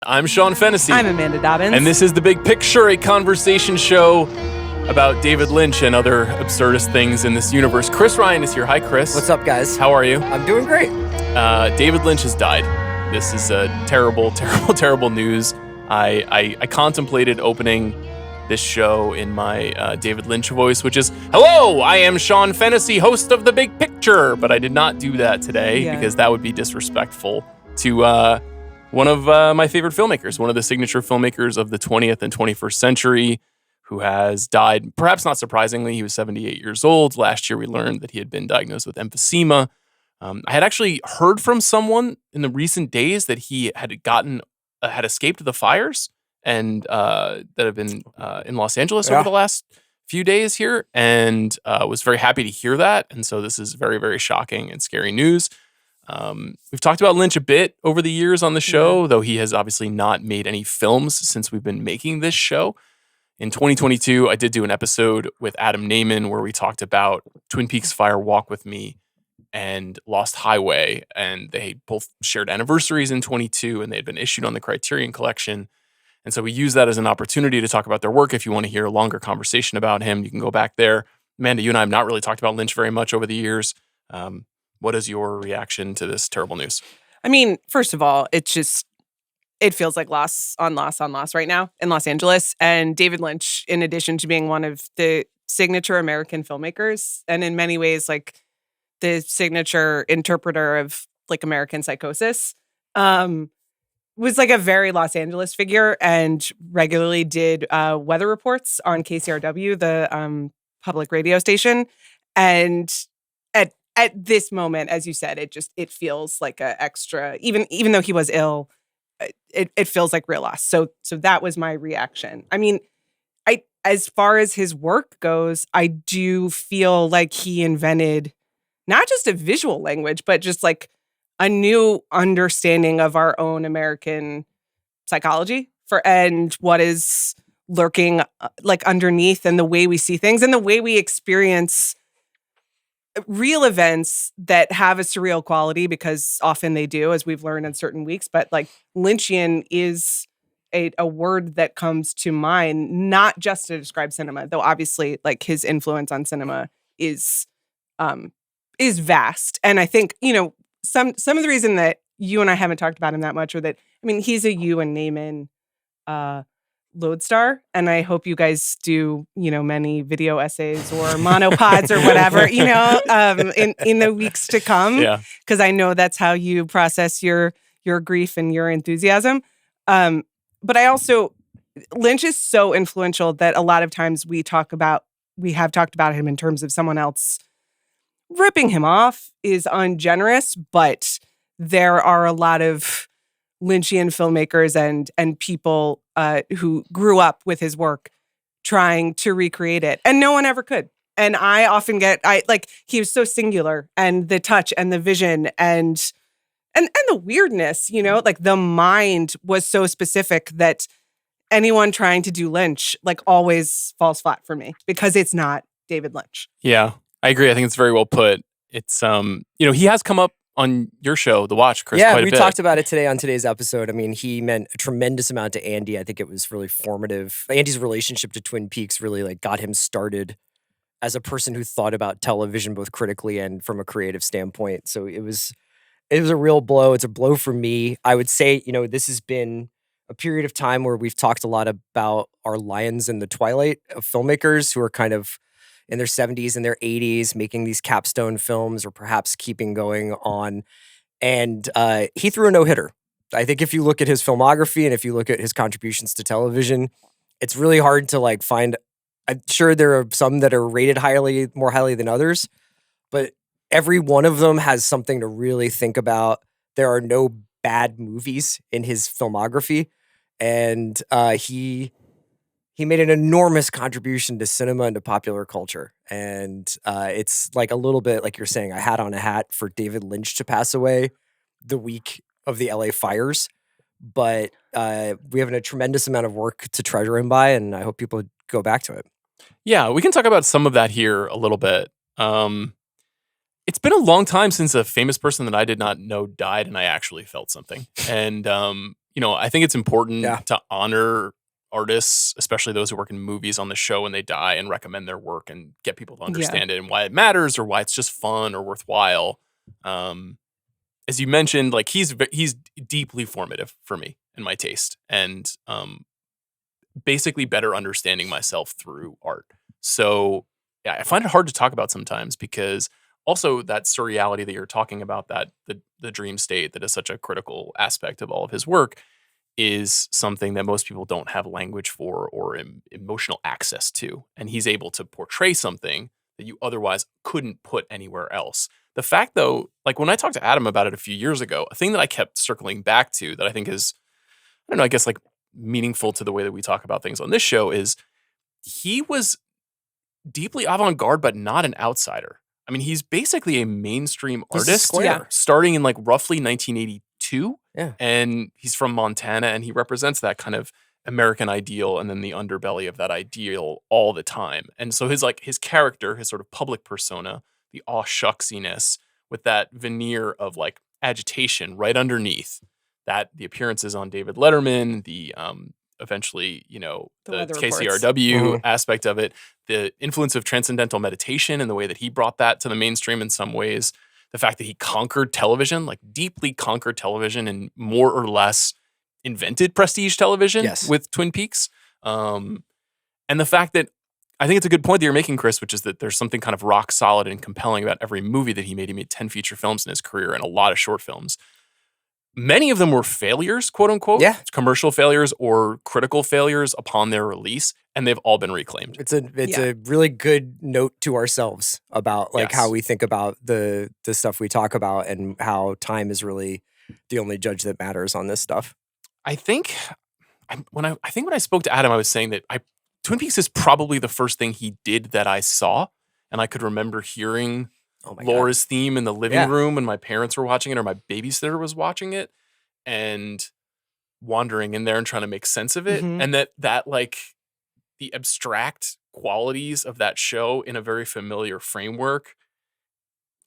I'm Sean Fennessey. I'm Amanda Dobbins. And this is The Big Picture, a conversation show about David Lynch and other absurdist things in this universe. Chris Ryan is here. Hi, Chris. What's up, guys? How are you? I'm doing great. David Lynch has died. This is terrible, terrible, terrible news. I contemplated opening this show in my David Lynch voice, which is, hello, I am Sean Fennessey, host of The Big Picture. But I did not do that today because that would be disrespectful to one of my favorite filmmakers, one of the signature filmmakers of the 20th and 21st century, who has died, perhaps not surprisingly. He was 78 years old. Last year, we learned that he had been diagnosed with emphysema. I had actually heard from someone in the recent days that he had had escaped the fires and that have been in Los Angeles over the last few days here, and was very happy to hear that. And so this is very, very shocking and scary news. We've talked about Lynch a bit over the years on the show, though he has obviously not made any films since we've been making this show. In 2022, I did do an episode with Adam Naiman where we talked about Twin Peaks Fire Walk With Me and Lost Highway, and they both shared anniversaries in 22, and they had been issued on the Criterion Collection. And so we use that as an opportunity to talk about their work. If you want to hear a longer conversation about him, you can go back there. Amanda, you and I have not really talked about Lynch very much over the years. What is your reaction to this terrible news? I mean, first of all, it feels like loss on loss right now in Los Angeles. And David Lynch, in addition to being one of the signature American filmmakers, and in many ways, like the signature interpreter of like American psychosis, was like a very Los Angeles figure and regularly did weather reports on KCRW, the public radio station. And at this moment, as you said, it feels like a extra, even though he was ill, it feels like real loss. So that was my reaction. I mean, as far as his work goes, I do feel like he invented not just a visual language, but just like a new understanding of our own American psychology and what is lurking like underneath, and the way we see things and the way we experience real events that have a surreal quality, because often they do, as we've learned in certain weeks. But like Lynchian is a word that comes to mind, not just to describe cinema, though obviously like his influence on cinema is vast. And I think, some of the reason that you and I haven't talked about him that much, or that, I mean, he's a you and Naiman lodestar, and I hope you guys do, many video essays or monopods or whatever, in the weeks to come. Yeah. Because I know that's how you process your grief and your enthusiasm. But I also, Lynch is so influential that a lot of times we have talked about him in terms of someone else ripping him off is ungenerous, but there are a lot of Lynchian filmmakers and people who grew up with his work trying to recreate it, and no one ever could. And I often he was so singular, and the touch and the vision and the weirdness, like the mind was so specific that anyone trying to do Lynch like always falls flat for me, because it's not David Lynch. Yeah, I agree. I think it's very well put. It's he has come up on your show, The Watch, Chris, yeah, quite a bit. We talked about it today on today's episode. I mean, he meant a tremendous amount to Andy. I think it was really formative. Andy's relationship to Twin Peaks really like got him started as a person who thought about television both critically and from a creative standpoint. So it was a real blow. It's a blow for me. I would say, this has been a period of time where we've talked a lot about our lions in the twilight of filmmakers who are kind of in their 70s and their 80s, making these capstone films or perhaps keeping going on. And he threw a no-hitter. I think if you look at his filmography and if you look at his contributions to television, it's really hard to like find. I'm sure there are some that are rated more highly than others, but every one of them has something to really think about. There are no bad movies in his filmography. And he made an enormous contribution to cinema and to popular culture. And it's like a little bit like you're saying, a hat on a hat for David Lynch to pass away the week of the LA fires. But we have a tremendous amount of work to treasure him by, and I hope people go back to it. Yeah, we can talk about some of that here a little bit. It's been a long time since a famous person that I did not know died, and I actually felt something. And I think it's important Yeah. to honor artists, especially those who work in movies, on the show when they die, and recommend their work and get people to understand it and why it matters or why it's just fun or worthwhile. As you mentioned, like he's deeply formative for me and my taste, and basically better understanding myself through art. So yeah, I find it hard to talk about sometimes because also that surreality that you're talking about, that the dream state that is such a critical aspect of all of his work, is something that most people don't have language for or emotional access to. And he's able to portray something that you otherwise couldn't put anywhere else. The fact, though, like when I talked to Adam about it a few years ago, a thing that I kept circling back to that I think is, I don't know, I guess like meaningful to the way that we talk about things on this show is he was deeply avant-garde, but not an outsider. I mean, he's basically a mainstream artist starting in like roughly 1982. Yeah. And he's from Montana, and he represents that kind of American ideal and then the underbelly of that ideal all the time. And so his character, his sort of public persona, the aw shucksiness with that veneer of like agitation right underneath that, the appearances on David Letterman, the eventually, the KCRW aspect of it, the influence of transcendental meditation and the way that he brought that to the mainstream in some ways, the fact that he conquered television, like deeply conquered television, and more or less invented prestige television with Twin Peaks. And the fact that, I think it's a good point that you're making, Chris, which is that there's something kind of rock solid and compelling about every movie that he made. He made 10 feature films in his career and a lot of short films. Many of them were failures, quote unquote, commercial failures or critical failures upon their release, and they've all been reclaimed. It's a really good note to ourselves about like how we think about the stuff we talk about and how time is really the only judge that matters on this stuff. I think when I spoke to Adam, I was saying that Twin Peaks is probably the first thing he did that I saw, and I could remember hearing Laura's theme in the living room when my parents were watching it or my babysitter was watching it, and wandering in there and trying to make sense of it. And that like the abstract qualities of that show in a very familiar framework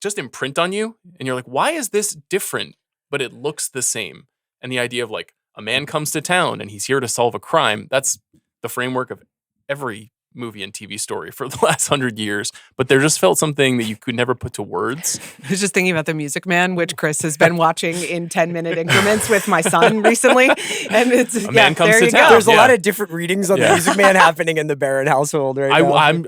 just imprint on you. And you're like, why is this different? But it looks the same. And the idea of like a man comes to town and he's here to solve a crime. That's the framework of every movie and TV story for the last 100 years, but there just felt something that you could never put to words. I was just thinking about The Music Man, which Chris has been watching in 10-minute increments with my son recently. And it's a man comes to town. There's a lot of different readings on The Music Man happening in the Barron household right now.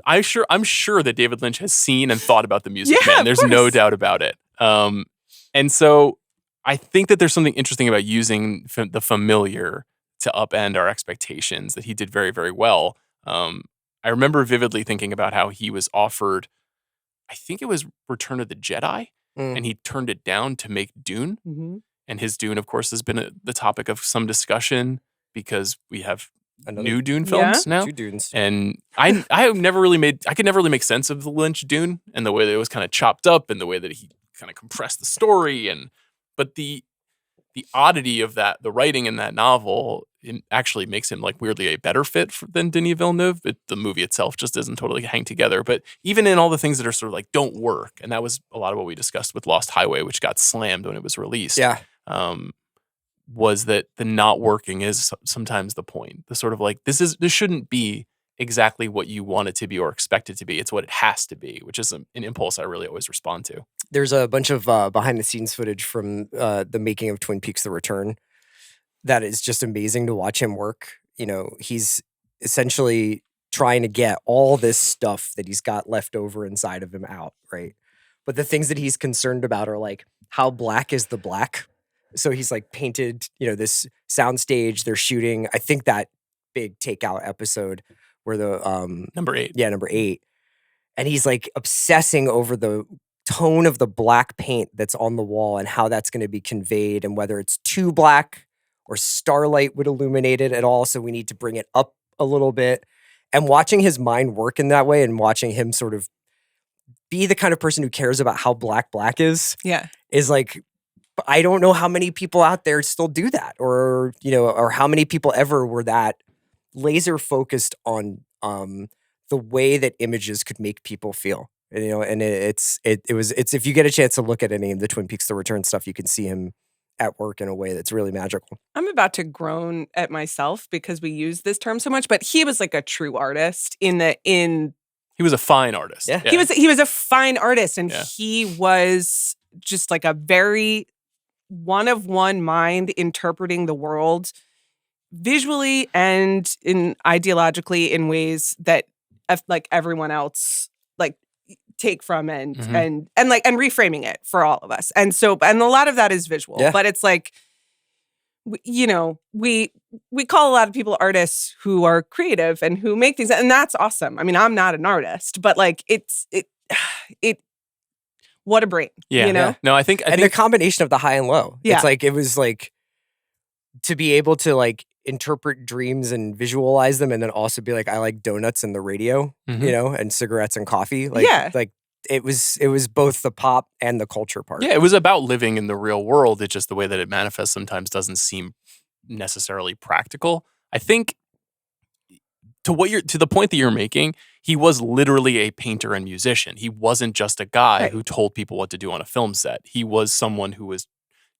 I'm sure that David Lynch has seen and thought about The Music Man. There's no doubt about it. And so I think that there's something interesting about using the familiar to upend our expectations that he did very, very well. I remember vividly thinking about how he was offered, I think it was Return of the Jedi, and he turned it down to make Dune. And his Dune, of course, has been the topic of some discussion because we have new Dune films now. 2 Dunes. And I could never really make sense of the Lynch Dune and the way that it was kind of chopped up and the way that he kind of compressed the story. But the oddity of that, the writing in that novel, it actually makes him like weirdly a better fit than Denis Villeneuve. The movie itself just doesn't totally hang together. But even in all the things that are sort of like don't work, and that was a lot of what we discussed with Lost Highway, which got slammed when it was released. Was that the not working is sometimes the point. The sort of like this shouldn't be exactly what you want it to be or expect it to be. It's what it has to be, which is an impulse I really always respond to. There's a bunch of behind the scenes footage from the making of Twin Peaks: The Return that is just amazing to watch him work. He's essentially trying to get all this stuff that he's got left over inside of him out, right? But the things that he's concerned about are like, how black is the black? So he's like painted, this soundstage they're shooting. I think that big takeout episode where the number 8. Yeah, number 8. And he's like obsessing over the tone of the black paint that's on the wall and how that's going to be conveyed and whether it's too black or starlight would illuminate it at all. So we need to bring it up a little bit. And watching his mind work in that way and watching him sort of be the kind of person who cares about how black is like, I don't know how many people out there still do that or how many people ever were that laser focused on the way that images could make people feel. And it's if you get a chance to look at any of the Twin Peaks: The Return stuff, you can see him at work in a way that's really magical. I'm about to groan at myself because we use this term so much, but he was like a true artist in He was a fine artist. Yeah. he was a fine artist, and Yeah. he was just like a very one of one mind interpreting the world visually and ideologically in ways that like everyone else like take from and reframing it for all of us. And a lot of that is visual, but it's like, you know, we call a lot of people artists who are creative and who make things, and that's awesome. I mean, I'm not an artist, but like it what a brain. Yeah. You know? Yeah. No, I think the combination of the high and low. Yeah. It's like, it was like to be able to like interpret dreams and visualize them, and then also be like, I like donuts and the radio, you know, and cigarettes and coffee. Like, like it was both the pop and the culture part. Yeah, it was about living in the real world. It's just the way that it manifests sometimes doesn't seem necessarily practical. I think to the point that you're making, he was literally a painter and musician. He wasn't just a guy who told people what to do on a film set. He was someone who was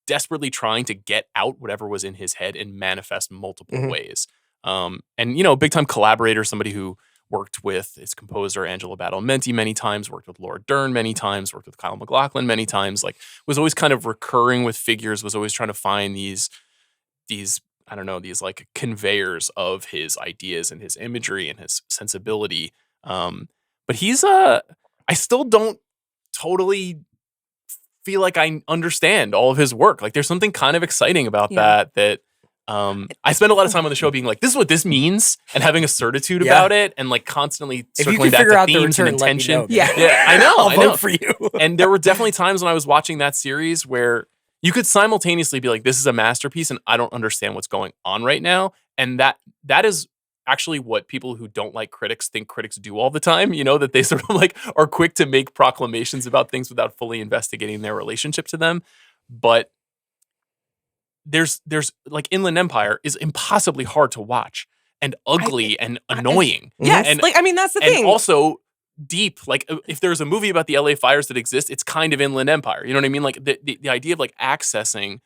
desperately trying to get out whatever was in his head and manifest multiple ways. And, you know, big time collaborator, somebody who worked with his composer, Angelo Badalamenti, many times, worked with Laura Dern many times, worked with Kyle MacLachlan many times, like was always kind of recurring with figures, was always trying to find these, I don't know, these like conveyors of his ideas and his imagery and his sensibility. But he's I still don't totally feel like I understand all of his work. Like there's something kind of exciting about that I spend a lot of time on the show being like, this is what this means, and having a certitude about it, and like constantly circling back to themes and intention. I know. I'll vote for you. And there were definitely times when I was watching that series where you could simultaneously be like, this is a masterpiece and I don't understand what's going on right now. And that is actually what people who don't like critics think critics do all the time, you know, that they sort of like are quick to make proclamations about things without fully investigating their relationship to them. But there's like Inland Empire is impossibly hard to watch and ugly and annoying. Yes. And, like, I mean, that's the thing. And also deep. Like if there's a movie about the LA fires that exist, it's kind of Inland Empire. You know what I mean? Like the idea of like accessing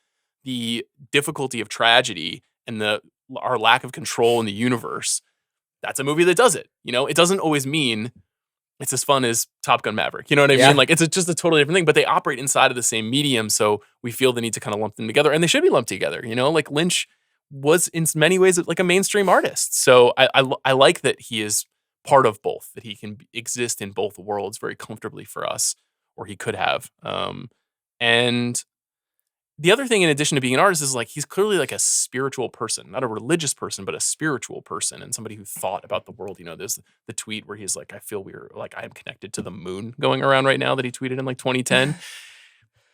the difficulty of tragedy and our lack of control in the universe. That's a movie that does it. You know, it doesn't always mean it's as fun as Top Gun Maverick. You know what I mean? Like it's just a totally different thing, but they operate inside of the same medium. So we feel the need to kind of lump them together, and they should be lumped together. You know, like Lynch was in many ways like a mainstream artist. So I like that he is part of both, that he can exist in both worlds very comfortably for us, or he could have. And the other thing, in addition to being an artist, is like he's clearly like a spiritual person, not a religious person, but a spiritual person, and somebody who thought about the world. You know, there's the tweet where he's like, I feel like I am connected to the moon going around right now, that he tweeted in like 2010.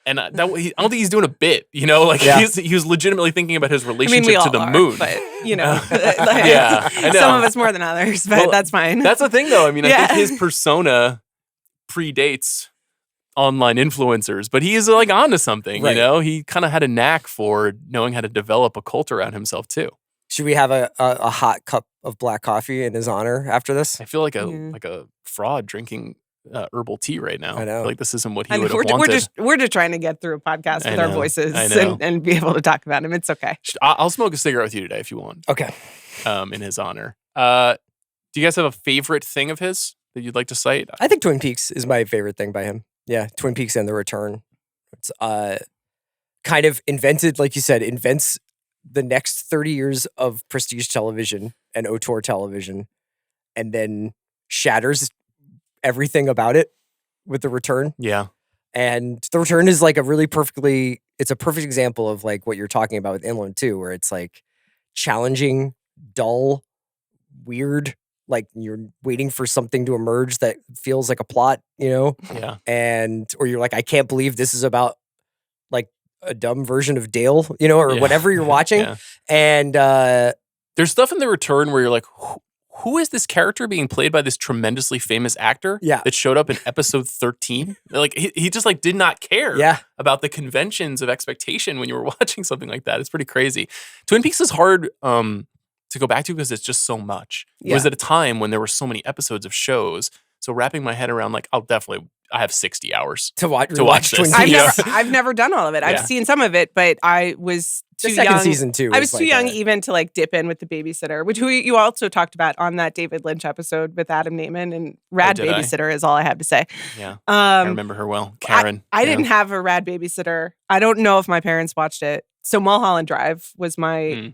And I don't think he's doing a bit, you know, like he was legitimately thinking about his relationship to the moon. But, you know, I know. Some of us more than others, but that's fine. That's the thing, though. I mean, I think his persona predates online influencers, but he is like onto something, you know? He kind of had a knack for knowing how to develop a cult around himself, too. Should we have a hot cup of black coffee in his honor after this? I feel like a fraud drinking herbal tea right now. I know. Like this isn't what he would have wanted. We're just trying to get through a podcast with our voices and be able to talk about him. It's okay. I'll smoke a cigarette with you today if you want. Okay. In his honor. Do you guys have a favorite thing of his that you'd like to cite? I think Twin Peaks is my favorite thing by him. Yeah, Twin Peaks and The Return. It's kind of invented, like you said, invents the next 30 years of prestige television and auteur television, and then shatters everything about it with The Return. Yeah. And The Return is like it's a perfect example of like what you're talking about with Inland too, where it's like challenging, dull, weird, like you're waiting for something to emerge that feels like a plot, you know? Yeah. Or you're like, I can't believe this is about like a dumb version of Dale, you know, or whatever you're watching. And there's stuff in The Return where you're like, who is this character being played by this tremendously famous actor that showed up in episode 13? Like he just like did not care about the conventions of expectation when you were watching something like that. It's pretty crazy. Twin Peaks is hard to go back to because it's just so much. It was at a time when there were so many episodes of shows. So wrapping my head around like, I'll definitely I have 60 hours to watch this. Twin I've Peaks. I've never done all of it. Yeah. I've seen some of it, but I was too The second young. season too. I was too like young a- even to like dip in with the babysitter, which you also talked about on that David Lynch episode with Adam Naiman, and rad did I? babysitter is all I have to say. Yeah, I remember her well. Karen. I didn't have a rad babysitter. I don't know if my parents watched it. So Mulholland Drive was my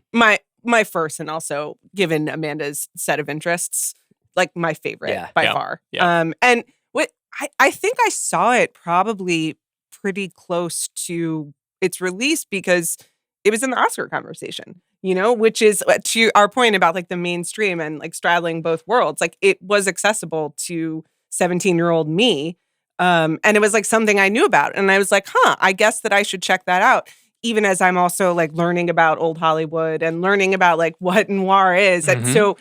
first, and also given Amanda's set of interests, like my favorite by far. Yeah. And what I think I saw it probably pretty close to its release because it was in the Oscar conversation, which is to our point about like the mainstream and like straddling both worlds. Like it was accessible to 17-year-old me. And it was like something I knew about. And I was like, I guess that I should check that out. Even as I'm also like learning about old Hollywood and learning about like what noir is. And so,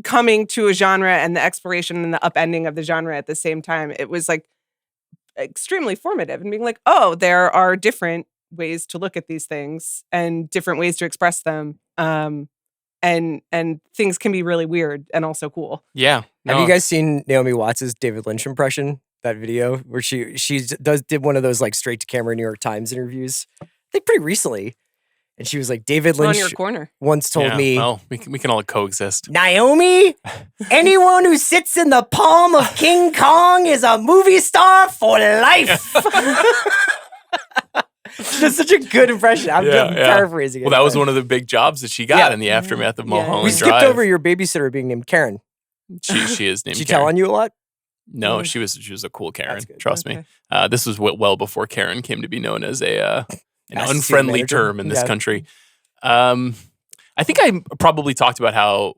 coming to a genre and the exploration and the upending of the genre at the same time, it was like extremely formative and being like, oh, there are different ways to look at these things and different ways to express them. And things can be really weird and also cool. Yeah. Have you guys seen Naomi Watts' David Lynch impression? That video where she did one of those like straight to camera New York Times interviews, I think pretty recently, and she was like, David Lynch on your corner once told me, well, we can all coexist. Naomi, anyone who sits in the palm of King Kong is a movie star for life. That's such a good impression. I'm paraphrasing it. Well, that was one of the big jobs that she got in the aftermath of Mulholland We skipped Drive. over your babysitter being named Karen. She is named Did she Karen. tell on you a lot? No, she was a cool Karen. That's good. Trust me. This was well before Karen came to be known as an unfriendly manager. term in this country. I think I probably talked about how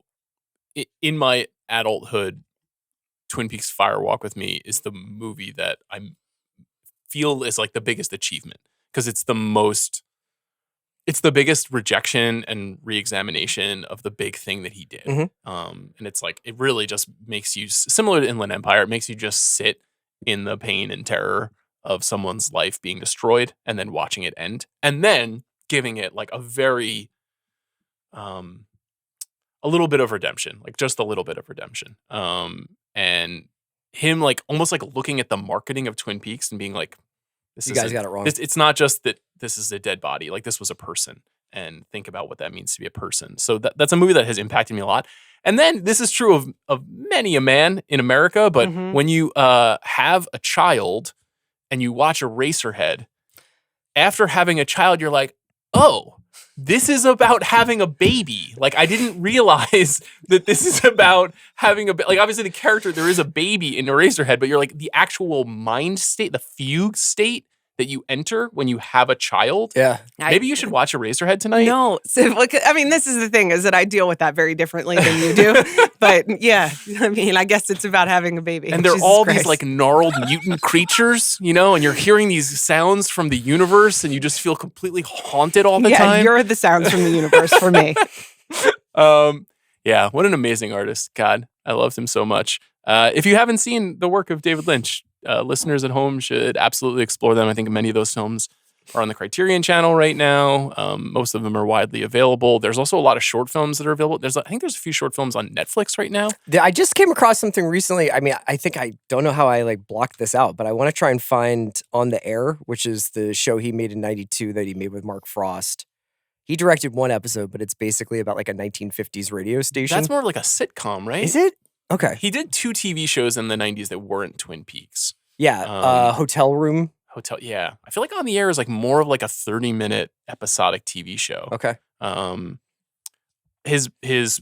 in my adulthood, Twin Peaks Fire Walk with Me is the movie that I feel is like the biggest achievement because it's the biggest rejection and reexamination of the big thing that he did. And it's like, it really just makes you, similar to Inland Empire, it makes you just sit in the pain and terror of someone's life being destroyed and then watching it end. And then giving it like a very, a little bit of redemption, like just a little bit of redemption. And him like almost like looking at the marketing of Twin Peaks and being like, You guys got it wrong. It's not just that this is a dead body. Like this was a person, and think about what that means to be a person. So that's a movie that has impacted me a lot. And then this is true of many a man in America. But when you have a child and you watch Eraserhead, after having a child, you're like, oh, this is about having a baby. Like I didn't realize that this is about having like obviously the character, there is a baby in Eraserhead, but you're like the actual mind state, the fugue state that you enter when you have a child. Yeah. Maybe you should watch Eraserhead tonight. No. So, I mean, this is the thing is that I deal with that very differently than you do. But yeah, I mean, I guess it's about having a baby. And they're Jesus all Christ. these like gnarled mutant creatures, and you're hearing these sounds from the universe and you just feel completely haunted all the time. You're the sounds from the universe for me. Yeah, what an amazing artist. God, I loved him so much. If you haven't seen the work of David Lynch, listeners at home should absolutely explore them. I think many of those films are on the Criterion channel right now. Most of them are widely available. There's also a lot of short films that are available. I think there's a few short films on Netflix right now. I just came across something recently. I mean, I don't know how I like blocked this out, but I want to try and find On the Air, which is the show he made in 92 that he made with Mark Frost. He directed one episode, but it's basically about like a 1950s radio station. That's more like a sitcom, right? Is it? Okay. He did 2 TV shows in the 90s that weren't Twin Peaks. Yeah. Hotel Room. Yeah. I feel like On the Air is like more of like a 30-minute episodic TV show. Okay. His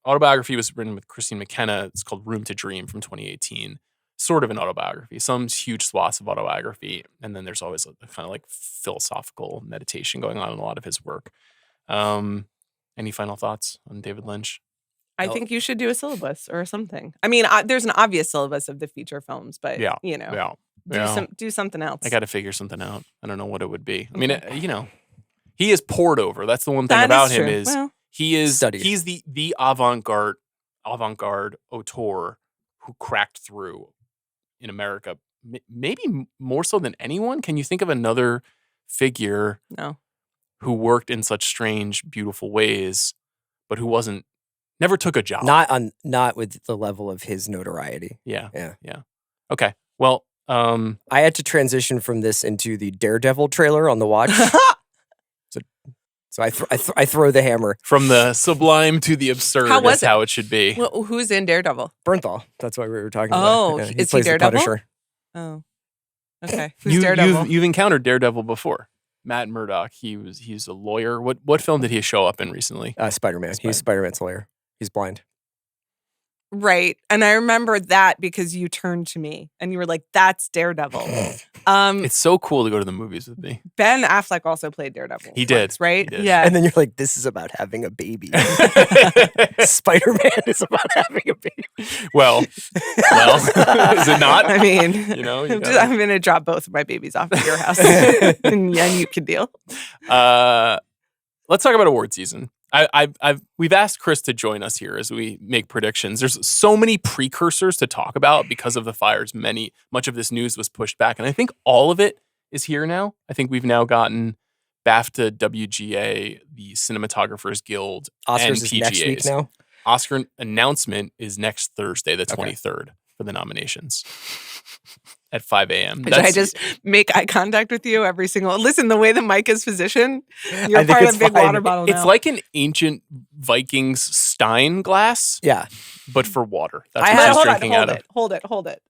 autobiography was written with Christine McKenna. It's called Room to Dream from 2018. Sort of an autobiography. Some huge swaths of autobiography. And then there's always a kind of like philosophical meditation going on in a lot of his work. Any final thoughts on David Lynch? I think you should do a syllabus or something. I mean, there's an obvious syllabus of the feature films, but do something else. I got to figure something out. I don't know what it would be. I mean, he is poured over. That's the one thing about him is he's the avant-garde auteur who cracked through in America. Maybe more so than anyone. Can you think of another figure who worked in such strange, beautiful ways, but who wasn't Never took a job. Not with the level of his notoriety. Yeah. Yeah. Okay. Well, I had to transition from this into the Daredevil trailer on the watch. So I throw the hammer. from the sublime to the absurd How was is how it should be. Well, who's in Daredevil? Bernthal. That's what we were talking Oh, about. is he plays the Daredevil? Punisher. Oh, okay. Who's Daredevil? You've encountered Daredevil before. Matt Murdock. He's a lawyer. What film did he show up in recently? Spider-Man. He's Spider-Man's lawyer. He's blind. Right. And I remember that because you turned to me and you were like, that's Daredevil. It's so cool to go to the movies with me. Ben Affleck also played Daredevil. He did. Once, right? He did. Yeah. And then you're like, this is about having a baby. Spider-Man is about having a baby. Well, is it not? I mean, You know, you I'm gotta- going to drop both of my babies off at your house and you can deal. Let's talk about award season. We've asked Chris to join us here as we make predictions. There's so many precursors to talk about because of the fires. Much of this news was pushed back, and I think all of it is here now. I think we've now gotten BAFTA, WGA, the Cinematographers Guild, Oscars and is PGAs. next week now. Oscar announcement is next Thursday, the Okay. 23rd, for the nominations at 5 a.m. Should I just make eye contact with you every single... Listen, the way the mic is positioned, you're I think part of it's a big fine. water bottle It's now. like an ancient Vikings Stein glass, Yeah. but for water. That's I what had, she's drinking out of. hold it.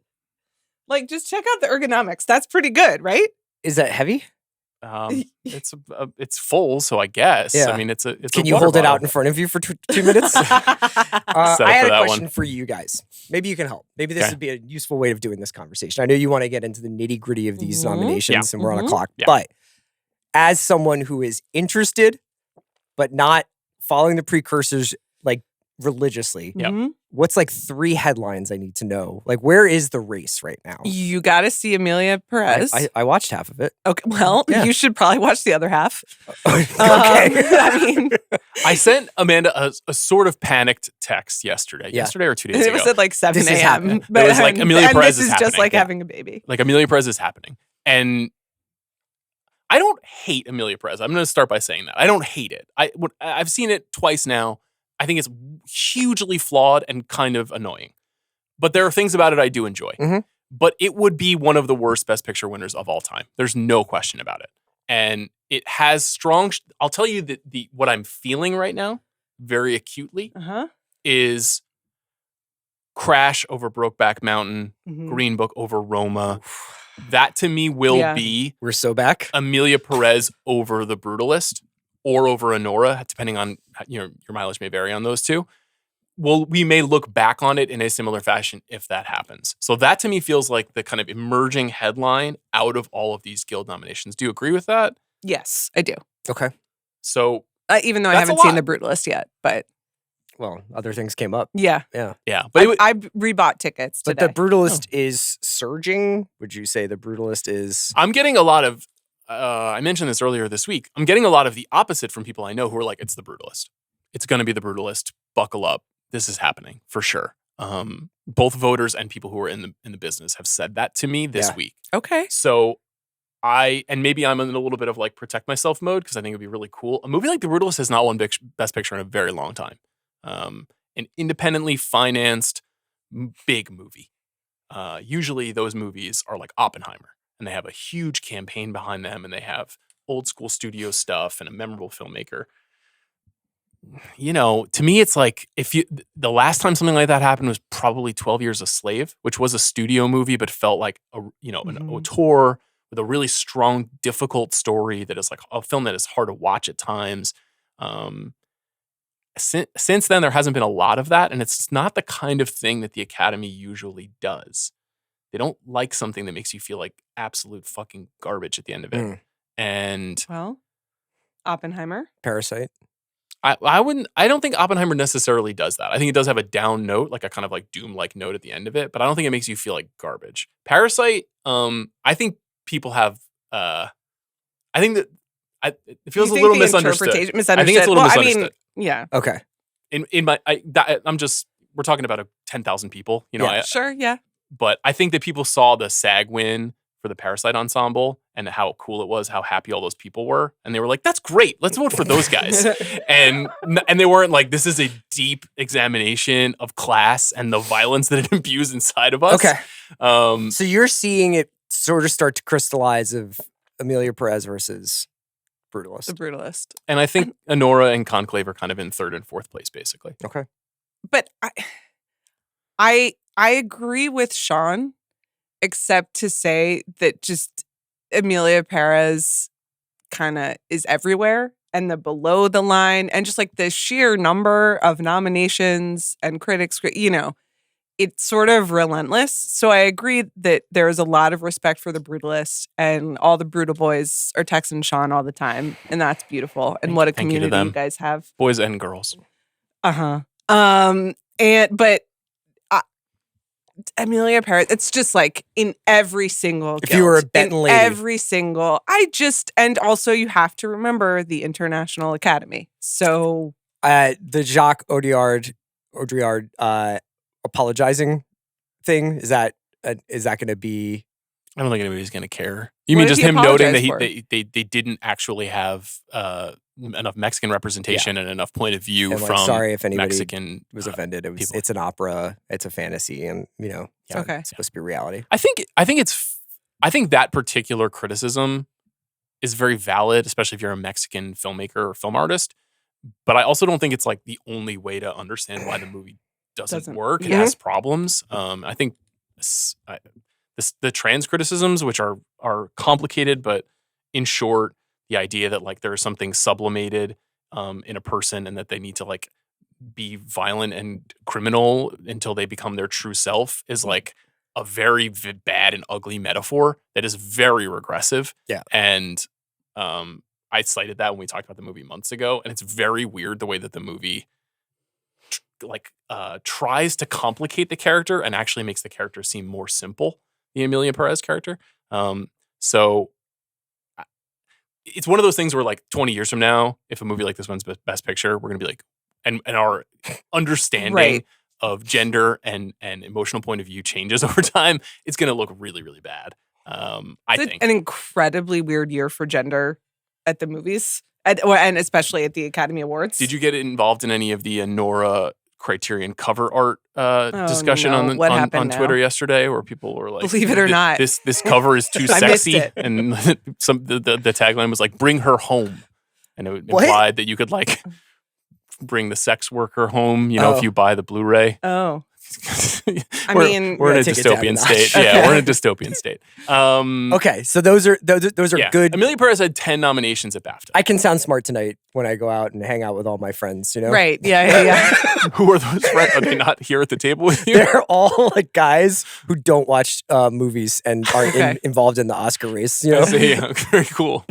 Like, just check out the ergonomics. That's pretty good, right? Is that heavy? It's full, so I guess. Yeah. I mean, it's a. Can a you water hold it out bottle. in front of you for 2 minutes? Set up I had for a that question one. for you guys. Maybe you can help. Maybe this Okay. would be a useful way of doing this conversation. I know you want to get into the nitty gritty of these Mhm. nominations, and we're on a Mhm. clock. Yeah. But as someone who is interested, but not following the precursors like religiously, Yep. Mhm. what's like 3 headlines I need to know? Like, where is the race right now? You got to see Amelia Perez. I watched half of it. Okay, well, Yeah. you should probably watch the other half. Okay. I mean, I sent Amanda a sort of panicked text yesterday. Yeah. Yesterday or 2 days it was ago. at like 7 This is a.m. happening. But It was like Amelia and Perez this is is just happening. like Yeah. having a baby. Like Amelia Perez is happening, and I don't hate Amelia Perez. I'm going to start by saying that I don't hate it. I've seen it twice now. I think it's hugely flawed and kind of annoying. But there are things about it I do enjoy. Mhm. But it would be one of the worst Best Picture winners of all time. There's no question about it. And it has strong. I'll tell you that what I'm feeling right now, very acutely, Uh-huh. is Crash over Brokeback Mountain, Mhm. Green Book over Roma. That to me will Yeah. be We're so back. Amelia Perez over The Brutalist or over Honora, depending on your mileage may vary on those two. Well, we may look back on it in a similar fashion if that happens. So that to me feels like the kind of emerging headline out of all of these Guild nominations. Do you agree with that? Yes, I do. Okay. So Even though I That's a haven't seen lot. The Brutalist yet. But Well, other things came up. yeah, yeah, but I rebought tickets But today. the Brutalist is surging. Would you say the Brutalist is? I'm getting a lot of. I mentioned this earlier this week. I'm getting a lot of the opposite from people I know who are like, "It's The Brutalist. It's going to be The Brutalist. Buckle up. This is happening for sure." Both voters and people who are in the business have said that to me this Yeah. week. Okay. So and maybe I'm in a little bit of like protect myself mode because I think it'd be really cool. A movie like The Brutalist has not won Best Picture in a very long time. An independently financed big movie. Usually those movies are like Oppenheimer and they have a huge campaign behind them and they have old school studio stuff and a memorable filmmaker. You know, to me, it's like the last time something like that happened was probably 12 Years a Slave, which was a studio movie, but felt like an auteur with a really strong, difficult story that is like a film that is hard to watch at times. Since then, there hasn't been a lot of that, and it's not the kind of thing that the Academy usually does. They don't like something that makes you feel like absolute fucking garbage at the end of it. Mm. And Well, Oppenheimer. Parasite. I don't think Oppenheimer necessarily does that. I think it does have a down note, like a kind of like doom-like note at the end of it, but I don't think it makes you feel like garbage. Parasite, I think people have, I think that it feels You a think little the misunderstood. interpretation- I think it's a little Well, misunderstood. I mean, yeah. Okay. We're talking about 10,000 people, you know, Yeah. Sure, yeah. but I think that people saw the SAG win for the Parasite Ensemble and how cool it was, how happy all those people were. And they were like, that's great. Let's vote for those guys. and they weren't like, this is a deep examination of class and the violence that it imbues inside of us. Okay. So you're seeing it sort of start to crystallize of Amelia Perez versus Brutalist. The Brutalist. And I think Honora and Conclave are kind of in third and fourth place, basically. Okay. But I agree with Sean, except to say that just Amelia Perez kind of is everywhere, and the below the line, and just like the sheer number of nominations and critics, it's sort of relentless. So I agree that there is a lot of respect for the Brutalist, and all the Brutal boys are texting Sean all the time, and that's beautiful. And what a Thank you to community them. you guys have. Boys and girls. But Amelia Perez, it's just like in every single If you were a guild, betting in lady. every single, and also you have to remember the International Academy. So The Jacques Audiard apologizing thing, is that going to be? I don't think anybody's going to care. You What mean did just he him noting apologize that they didn't actually have enough Mexican representation and enough point of view And like, from sorry if anybody Mexican was offended. people. It's an opera, it's a fantasy, and Okay. it's supposed to be reality. I think that particular criticism is very valid, especially if you're a Mexican filmmaker or film artist. But I also don't think it's like the only way to understand why the movie doesn't work. It yeah. has problems. I think the trans criticisms, which are complicated, but in short, the idea that like there is something sublimated in a person and that they need to like be violent and criminal until they become their true self is like a very bad and ugly metaphor that is very regressive. Yeah. And I cited that when we talked about the movie months ago, and it's very weird the way that the movie tries to complicate the character and actually makes the character seem more simple, the Amelia Perez character. So it's one of those things where like 20 years from now, if a movie like this wins Best Picture, we're going to be like, and our understanding Right. of gender and emotional point of view changes over time, it's going to look really, really bad. I think. An incredibly weird year for gender at the movies, and especially at the Academy Awards. Did you get involved in any of the Nora Criterion cover art discussion no. What on happened Twitter now? yesterday, where people were like, Believe it or not. this cover is too I missed sexy," it. and the tagline was like, "Bring her home," and it What? implied that you could like bring the sex worker home, if you buy the Blu-ray. Oh, I we're mean, in a take it down a dystopian notch. state. Yeah, we're in a dystopian state. Okay, so those are Yeah. good. Amelia Perez had 10 nominations at BAFTA. I can sound smart tonight when I go out and hang out with all my friends. right? Yeah. Who are those friends? Are they not here at the table with you? They're all like guys who don't watch movies and are Okay. involved in the Oscar race. I see, yeah, very cool.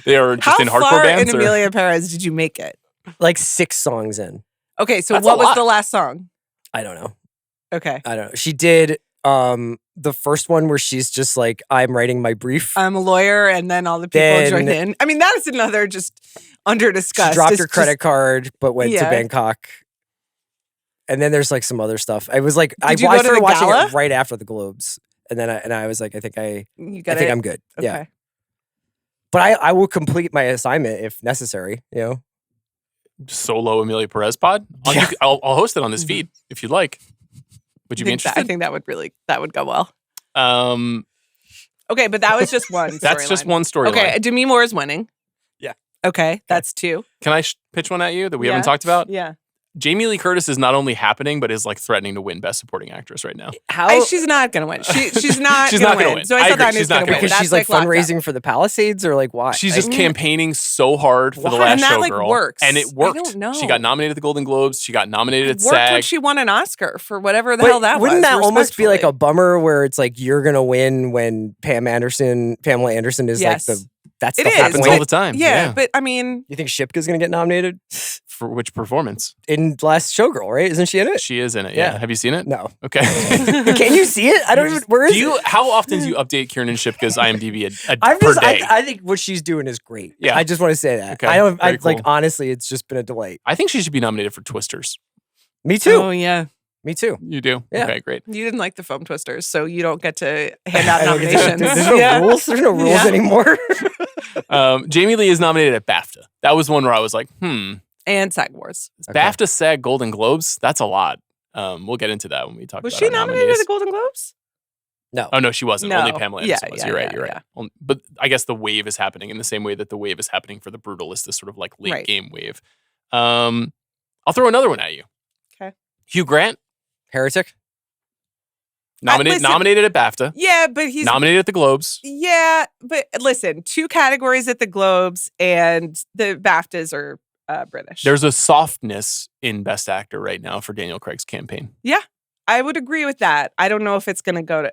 They are just How in hardcore far in bands. Or? Amelia Perez did you make it? Like 6 songs in. Okay, so That's what a was lot. the last song? I don't know. Okay, I don't know. She did the first one where she's just like, I'm writing my brief. I'm a lawyer, and then all the people Then- joined in. I mean, that is another just under She discussed. dropped It's her just- credit card, but went to Yeah. Bangkok. And then there's like some other stuff. I was like, I Did you go to started the watching gala? it right after the Globes, and then I was like, I think You got I'm good. Okay. Yeah, but I will complete my assignment if necessary. Solo Amelia Perez pod. Yeah. I'll host it on this feed if you'd like. Would you be I interested? think that would go well. Um, Okay, but that was just one. that's just storyline. one storyline. Okay, Demi Moore is winning. Yeah. Okay, that's 2. Can I pitch one at you that we haven't Yeah. talked about? Yeah. Jamie Lee Curtis is not only happening, but is like threatening to win Best Supporting Actress right now. How? She's not gonna win. She's not. She's gonna not gonna win. win. So I I thought agree. that She's was not gonna gonna win. win. because she's like locked up. fundraising for the Palisades, or like why? She's just mean- campaigning so hard for the Why? last And that, like, showgirl, works. and it I worked. don't know. She got nominated at the Golden Globes. She got nominated It at worked when SAG. she won an Oscar for whatever the But hell that was. wouldn't that almost be like a respectfully. bummer where it's like you're gonna win when Pamela Anderson is Yes. like that's It the is, whole happens point? all the time. Yeah, but I mean, You think Shipka's gonna get nominated For which performance? in Last Showgirl, right? Isn't she in it? She is in it. Yeah. Yeah. Have you seen it? No. Okay. Can you see it? I don't even. Where is Do you? it? How often do you update Kiernan Shipka's IMDb I'm per just. day? I think what she's doing is great. Yeah. I just want to say that. Okay, I don't. very Like cool. honestly, it's just been a delight. I think she should be nominated for Twisters. Me too. oh yeah, Me too. You do? Yeah. Okay, great. You didn't like the foam twisters, so you don't get to hand out I don't get to- nominations. There's no rules. There's no rules Yeah. anymore. Jamie Lee is nominated at BAFTA. That was one where I was like, And SAG Wars. Okay. BAFTA, SAG, Golden Globes. That's a lot. We'll get into that when we talk Was about she our nominated nominees. at the Golden Globes? No. Oh, no, she wasn't. No. Only Pamela Yeah, Anderson was. yeah, You're right. yeah, You're right. But I guess the wave is happening in the same way that the wave is happening for The Brutalist, this sort of like late Right. game wave. I'll throw another one at you. Okay. Hugh Grant, Heretic. listen- nominated at BAFTA, Yeah, but he's nominated at the Globes. Yeah, but listen, 2 categories at the Globes and the BAFTAs are British. There's a softness in Best Actor right now for Daniel Craig's campaign. I would agree with that. I don't know if it's going to go to.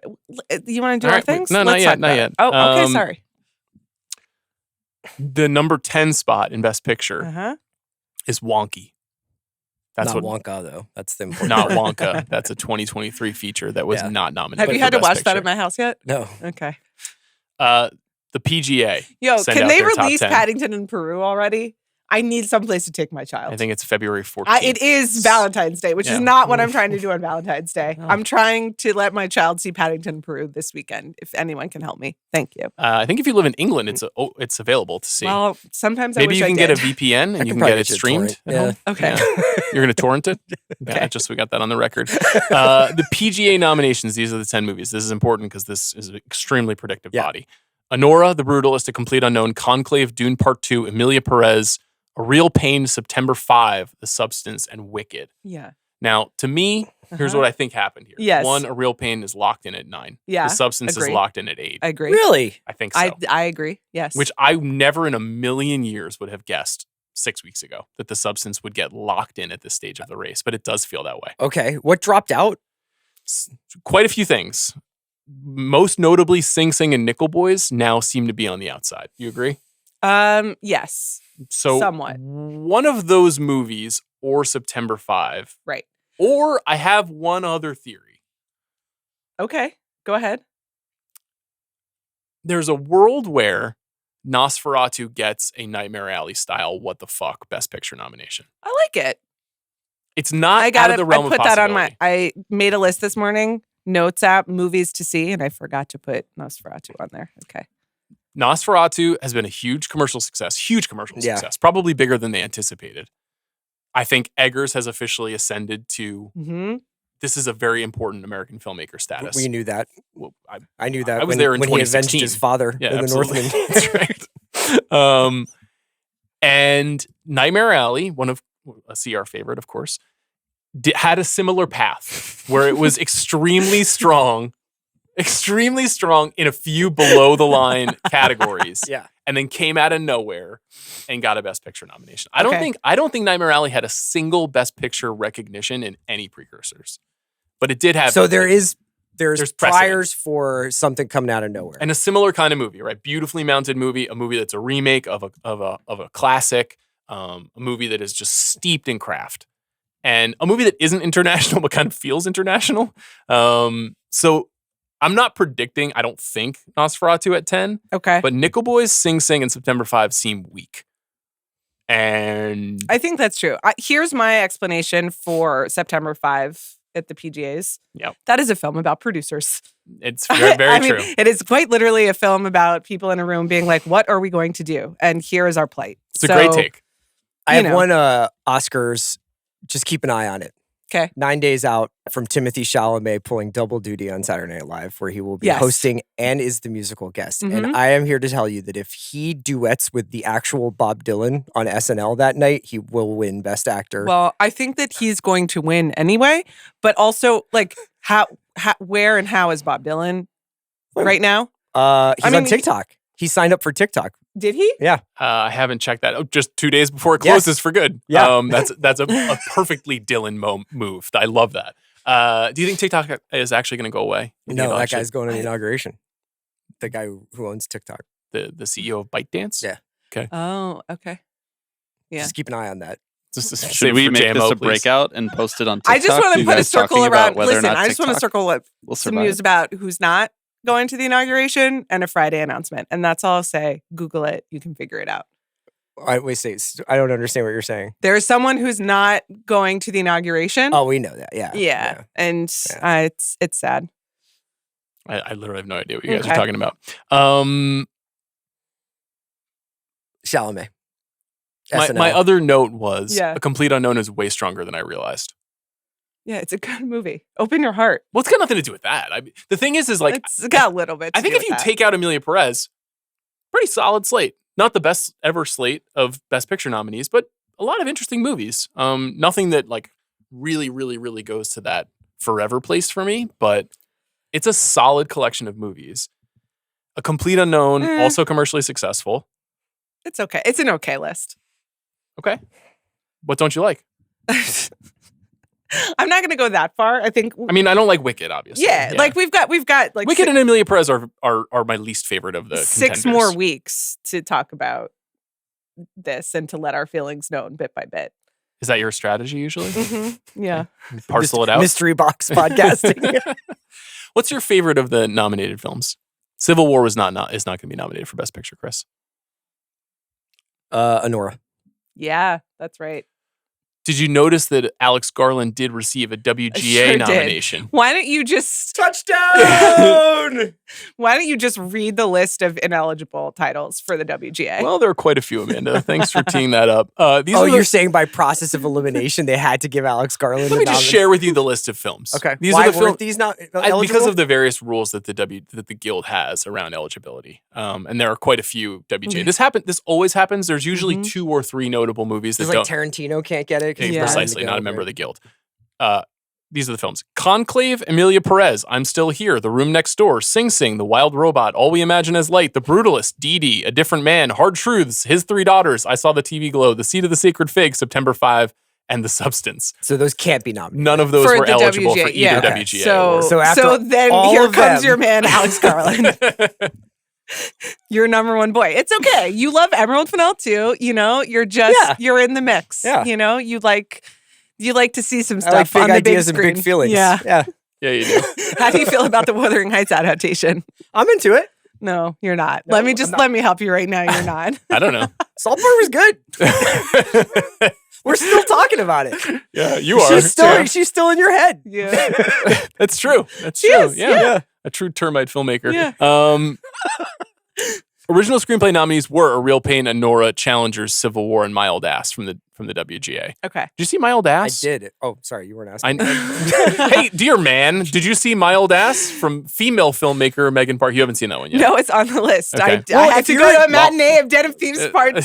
You want to do All our right, things? no, not Let's yet, talk not about yet. it. Oh, okay, sorry. The number 10 spot in Best Picture Uh-huh. is Wonky. That's Not what Wonka though. That's the important. not Wonka. That's a 2023 feature that was Yeah. not nominated. Have you for had to Best watch that Picture. at my house yet? No. Okay. The PGA. Yo, Send can out they their top release 10. Paddington in Peru already? I need someplace to take my child. I think it's February 14th. It is Valentine's Day, which Yeah. is not what I'm trying to do on Valentine's Day. Oh. I'm trying to let my child see Paddington in Peru this weekend. If anyone can help me, thank you. I think if you live in England, it's available to see. Well, sometimes I Maybe wish you I can did. get a VPN and I you can can probably get it get you a streamed. torrent. at home. Okay. Yeah. You're going to torrent it? Okay. Yeah, just so we got that on the record. The PGA nominations, these are the 10 movies. This is important because this is an extremely predictive Yeah. body. Honora, The Brutalist, A Complete Unknown, Conclave, Dune Part 2, Emilia Perez, A Real Pain, September 5, The Substance, and Wicked. Yeah. Now, to me, here's Uh-huh. what I think happened here. Yes. One, A Real Pain is locked in at 9. Yeah, The Substance agree. is locked in at 8. I agree. Really? I think so. I agree. Yes. Which I never in a million years would have guessed 6 weeks ago that The Substance would get locked in at this stage of the race, but it does feel that way. Okay. What dropped out? Quite a few things. Most notably, Sing Sing and Nickel Boys now seem to be on the outside. You agree? Yes. So Somewhat. one of those movies or September 5, Right. or I have one other theory. Okay. Go ahead. There's a world where Nosferatu gets a Nightmare Alley style what the fuck Best Picture nomination. I like it. It's not I got out of it. the realm I put of that on my. possibility. I made a list this morning. Notes app, movies to see, and I forgot to put Nosferatu on there. Okay. Nosferatu has been a huge commercial success, Yeah. probably bigger than they anticipated. I think Eggers has officially ascended to Mm-hmm. this is a very important American filmmaker status. We knew that. Well, I knew that I was when, there in when he avenged 2016. his father Yeah, in the absolutely. Northman. That's right. And Nightmare Alley, one of a CR favorite, of course, had a similar path where it was extremely strong in a few below the line categories, Yeah. and then came out of nowhere and got a Best Picture nomination. I don't think Nightmare Alley had a single Best Picture recognition in any precursors, but it did have. So there's precedent. priors for something coming out of nowhere. And a similar kind of movie, right? Beautifully mounted movie, a movie that's a remake of a classic, a movie that is just steeped in craft, and a movie that isn't international but kind of feels international. So I'm not predicting. I don't think Nosferatu at 10, Okay. but Nickel Boys, Sing Sing, and September 5 seem weak. And I think that's true. Here's my explanation for September 5 at the PGAs. Yep. That is a film about producers. it's very, very I mean, true. it is quite literally a film about people in a room being like, what are we going to do? And here is our plight. It's a great take. I you have know. one Oscars. Just keep an eye on it. Okay. 9 days out from Timothy Chalamet pulling double duty on Saturday Night Live, where he will be Yes. hosting and is the musical guest. Mhm. And I am here to tell you that if he duets with the actual Bob Dylan on SNL that night, he will win Best Actor. Well, I think that he's going to win anyway, but also like where and how is Bob Dylan right now? He's I mean, on TikTok. He signed up for TikTok. Did he? I haven't checked that. Oh, just 2 days before it Yes. closes for good. Yeah. That's a perfectly Dylan move. I love that. Do you think TikTok is actually going to go away? You No, think that actually- guy's going to the inauguration. The guy who owns TikTok. the CEO of ByteDance. Yeah. Oh, okay. Yeah. Just keep an eye on that. Just save Should it we for make JMO, this a please. breakout and post it on TikTok? I just want You to put a guys circle talking about around. whether or Listen, not I just want to TikTok circle what will some survive. news about who's not going to the inauguration and a Friday announcement. And that's all I'll say. Google it. You can figure it out. I don't understand what you're saying. There's someone who's not going to the inauguration. Oh, we know that. Yeah. Yeah. And it's sad. I literally have no idea what you guys are Okay. talking about. Chalamet. My SNL. other note was Yeah. A Complete Unknown is way stronger than I realized. Yeah, it's a good movie. Open your heart. Well, it's got nothing to do with that. The thing is like, It's got a little bit. I think if you take out Emilia Perez, pretty solid slate. Not the best ever slate of Best Picture nominees, but a lot of interesting movies. Nothing that like really, really, really goes to that forever place for me, but it's a solid collection of movies. A Complete Unknown, also commercially successful. It's okay. It's an okay list. Okay. What don't you like? I'm not going to go that far. I think. I mean, I don't like Wicked, obviously. Yeah, like we've got like Wicked and Emilia Perez are my least favorite of the 6 contenders. more weeks to talk about this and to let our feelings known bit by bit. Is that your strategy usually? Yeah. Parcel it out. Mystery box podcasting. What's your favorite of the nominated films? Civil War is not going to be nominated for Best Picture, Chris. Honora. Yeah, that's right. Did you notice that Alex Garland did receive a WGA Sure did. nomination? Why don't you just Touchdown! Why don't you just read the list of ineligible titles for the WGA? Well, there are quite a few, Amanda. Thanks for teeing that up. You're saying by process of elimination they had to give Alex Garland Let me just share with you the list of films. Okay. These Why are the weren't these not eligible? because of the various rules that the Guild has around eligibility. And there are quite a few WGA. This always happens. There's usually 2 or 3 notable movies that Because don't. Tarantino can't get it. 'cause he's Precisely, in the not a Guild, member right? of the Guild. These are the films: Conclave, Emilia Perez, I'm Still Here, The Room Next Door, Sing Sing, The Wild Robot, All We Imagine As Light, The Brutalist, Dee Dee, A Different Man, Hard Truths, His 3 Daughters, I Saw the TV Glow, The Seed of the Sacred Fig, September 5, and The Substance. So those can't be nominated. None of those For were the eligible WGA, for either yeah. WGA. So, So after then all here of comes them- your man, Alex Garland. Your number one boy. It's okay. You love Emerald Fennell too. You know, you're you're in the mix. Yeah. You know, you like to see some I stuff like big on the big ideas screen. and big feelings. Yeah. Yeah. Yeah, you do. How do you feel about the Wuthering Heights adaptation? I'm into it. No, you're not. No, let me help you right now. You're not. I don't know. Saltburn was good. We're still talking about it. Yeah, you are. She's still in your head. Yeah. That's true. That's She true. is, Yeah. A true termite filmmaker. Yeah. Original screenplay nominees were A Real Pain, Honora, Challengers, Civil War, and Mild Ass from the WGA. Okay. Did you see Mild I Ass? did. Oh, sorry, you weren't asking. Hey, dear man, did you see Mild Ass from female filmmaker Megan Park? You haven't seen that one yet. No, it's on the list. Okay. I had to go to a Well- matinee of Den of Thieves Part 2,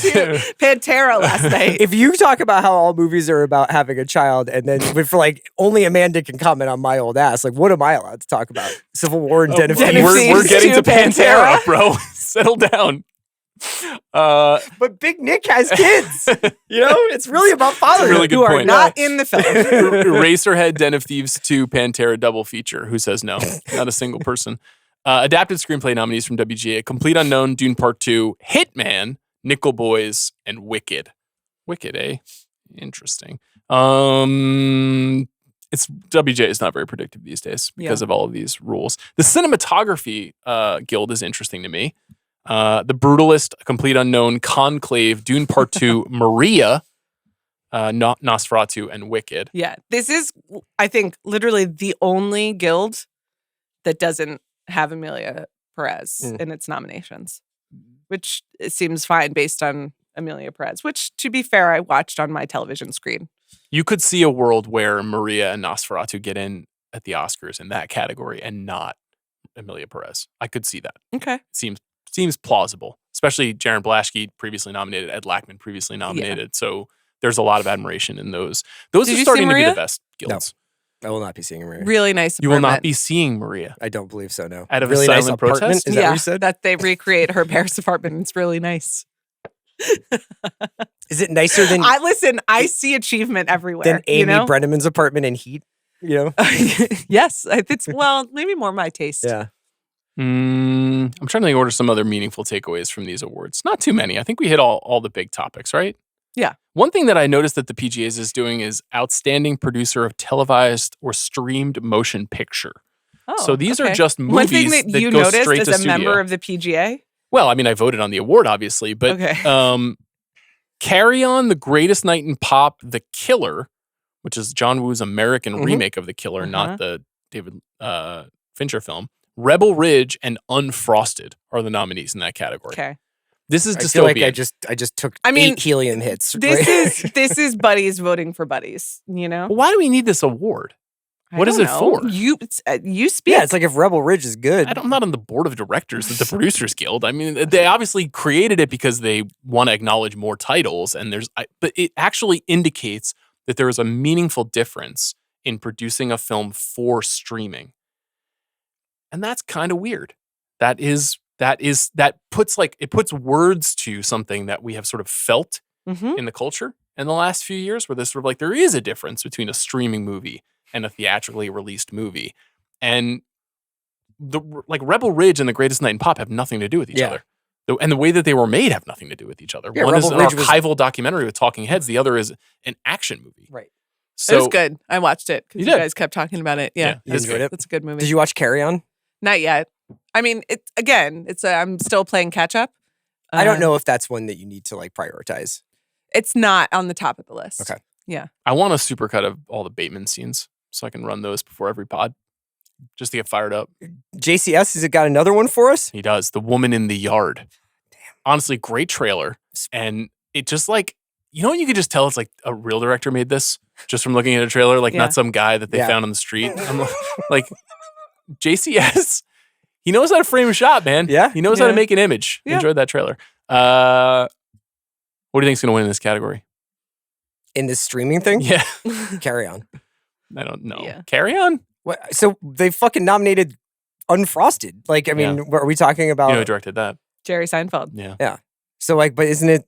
Pantera last night. If you talk about how all movies are about having a child, and then for like only Amanda can comment on My Old Ass, like what am I allowed to talk about? Civil War and Den of Den of Thieves. Thieves. We're getting to to Pantera, Pantera. bro. Settle down. But Big Nick has kids. You know, it's really about fatherhood. really good who are point. not in the film. Eraserhead, Den of Thieves 2, Pantera double feature. Who says no? Not a single person. Adapted screenplay nominees from WGA: Complete Unknown, Dune Part 2, Hitman, Nickel Boys, and Wicked. Wicked, eh? Interesting. It's WGA is not very predictive these days because of all of these rules. The cinematography guild is interesting to me. The Brutalist, Complete Unknown, Conclave, Dune Part 2, Maria, Nosferatu, and Wicked. Yeah. This is, I think, literally the only guild that doesn't have Emilia Perez in its nominations, which it seems fine based on Emilia Perez, which, to be fair, I watched on my television screen. You could see a world where Maria and Nosferatu get in at the Oscars in that category and not Emilia Perez. I could see that. Okay. Seems plausible, especially Jaron Blaschke, previously nominated, Ed Lackman, previously nominated. So there's a lot of admiration in those. Those Did are you starting see to be the Maria? best guilds. I will not be seeing Maria. Really nice You apartment. will not be seeing Maria. I don't believe so, no. Out of a really nice silent apartment? protest? Is that what you said? that they recreate her Paris apartment. It's really nice. Is it nicer than I see achievement everywhere. than Amy you know? Brenneman's apartment in Heat? You know? Yes. It's, well, maybe more my taste. Yeah. I'm trying to order some other meaningful takeaways from these awards. Not too many. I think we hit all the big topics, right? Yeah. One thing that I noticed that the PGAs is doing is Outstanding Producer of Televised or Streamed Motion Picture. Oh, So these are okay. just movies One thing that you go noticed straight as to a studio. member of the PGA? Well, I mean, I voted on the award, obviously, but Okay. Carry On, The Greatest Night in Pop, The Killer, which is John Woo's American remake of The Killer, not the David Fincher film. Rebel Ridge and Unfrosted are the nominees in that category. Okay. This is I dystopian. feel like I just took 8 helium hits. This is buddies voting for buddies, you know? Why do we need this award? What is it for? You speak. Yeah, it's like if Rebel Ridge is good. I'm not on the board of directors of the Producers Guild. I mean, they obviously created it because they want to acknowledge more titles, and but it actually indicates that there is a meaningful difference in producing a film for streaming. And that's kind of weird. That puts words to something that we have sort of felt in the culture in the last few years, where there's sort of like there is a difference between a streaming movie and a theatrically released movie. And Rebel Ridge and The Greatest Night in Pop have nothing to do with each other. And the way that they were made have nothing to do with each other. Yeah, One Rebel is an Ridge archival documentary with talking heads. The other is an action movie. Right. So, it was good. I watched it because you did. guys kept talking about it. Yeah. You enjoyed it? That's a good movie. Did you watch Carry On? Not yet. I mean, I'm still playing catch up. I don't know if that's one that you need to prioritize. It's not on the top of the list. Okay. Yeah. I want a supercut of all the Bateman scenes so I can run those before every pod just to get fired up. JCS, has it got another one for us? He does. The Woman in the Yard. Damn. Honestly, great trailer. And it just you could just tell it's like a real director made this just from looking at a trailer, not some guy that they found on the street. I'm like, JCS, he knows how to frame a shot, man. Yeah. He knows how to make an image. Yeah. Enjoyed that trailer. What do you think's going to win in this category? In this streaming thing? Yeah. Carry On. I don't know. Yeah. Carry On? What? So they fucking nominated Unfrosted. What are we talking about? You know who directed that? Jerry Seinfeld. Yeah. Yeah. So but isn't it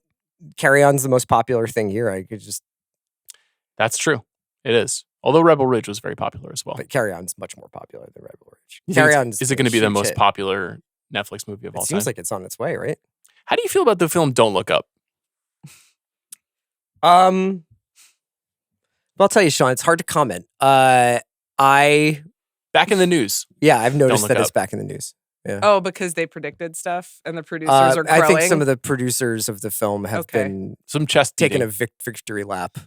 Carry On's the most popular thing here? I could just. That's true. It is. Although Rebel Ridge was very popular as well. But Carry On's much more popular than Rebel Ridge. You think Carry On's is it going to be the most hit. popular Netflix movie of all It time? seems like it's on its way, right? How do you feel about the film Don't Look Up? Well, I'll tell you, Sean, it's hard to comment. Back in the news. I've noticed Look that it's Up. back in the news. Yeah. Oh, because they predicted stuff and the producers are growing. I think some of the producers of the film have been Some chest taking beating. a victory lap.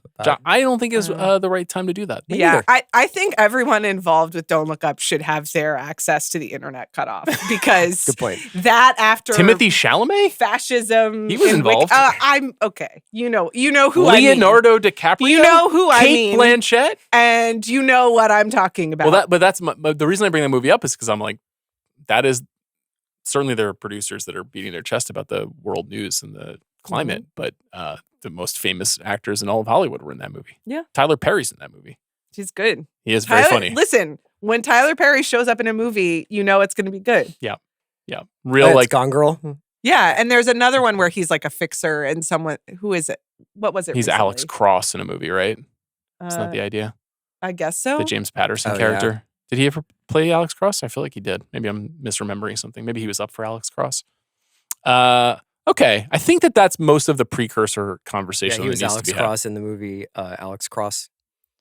I don't think is the right time to do that. Me Yeah, neither. I think everyone involved with Don't Look Up should have their access to the internet cut off because Good point. that after Timothy Chalamet? fascism, He was involved. I'm okay. You know who I mean. Leonardo DiCaprio? You know who I Kate mean. Blanchett? And you know what I'm talking about. Well, that's the reason I bring that movie up is because I'm like, that is certainly there are producers that are beating their chest about the world news and the climate, but the most famous actors in all of Hollywood were in that movie. Yeah. Tyler Perry's in that movie. He's good. He is very funny. Listen, when Tyler Perry shows up in a movie, you know it's going to be good. Yeah. Real It's Gone Girl. Yeah, and there's another one where he's like a fixer and someone who is it? What was it? he's recently? Alex Cross in a movie, right? Isn't that the idea? I guess so. The James Patterson Oh, character. Did he ever play Alex Cross? I feel like he did. Maybe I'm misremembering something. Maybe he was up for Alex Cross. Okay. I think that's most of the precursor conversation He that was needs Alex to be had. Cross in the movie Alex Cross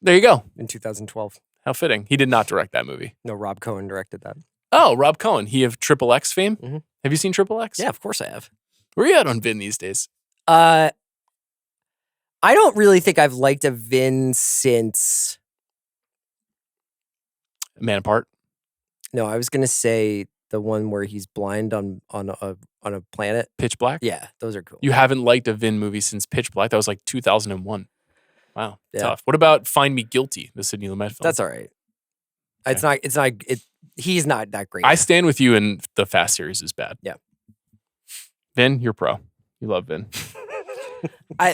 There you go. in 2012. How fitting. He did not direct that movie. No, Rob Cohen directed that. Oh, Rob Cohen. He of Triple X fame? Mhm. Have you seen Triple X? Yeah, of course I have. Where are you at on Vin these days? I don't really think I've liked a Vin since. Man Apart? No, I was gonna say the one where he's blind on a planet. Pitch Black? Yeah, those are cool. You haven't liked a Vin movie since Pitch Black? That was like 2001. Wow. Yeah. Tough. What about Find Me Guilty, the Sidney Lumet film? That's all right. Okay. It's not. He's not that great. I stand with you, and the Fast series is bad. Yeah. Vin, you're pro. You love Vin.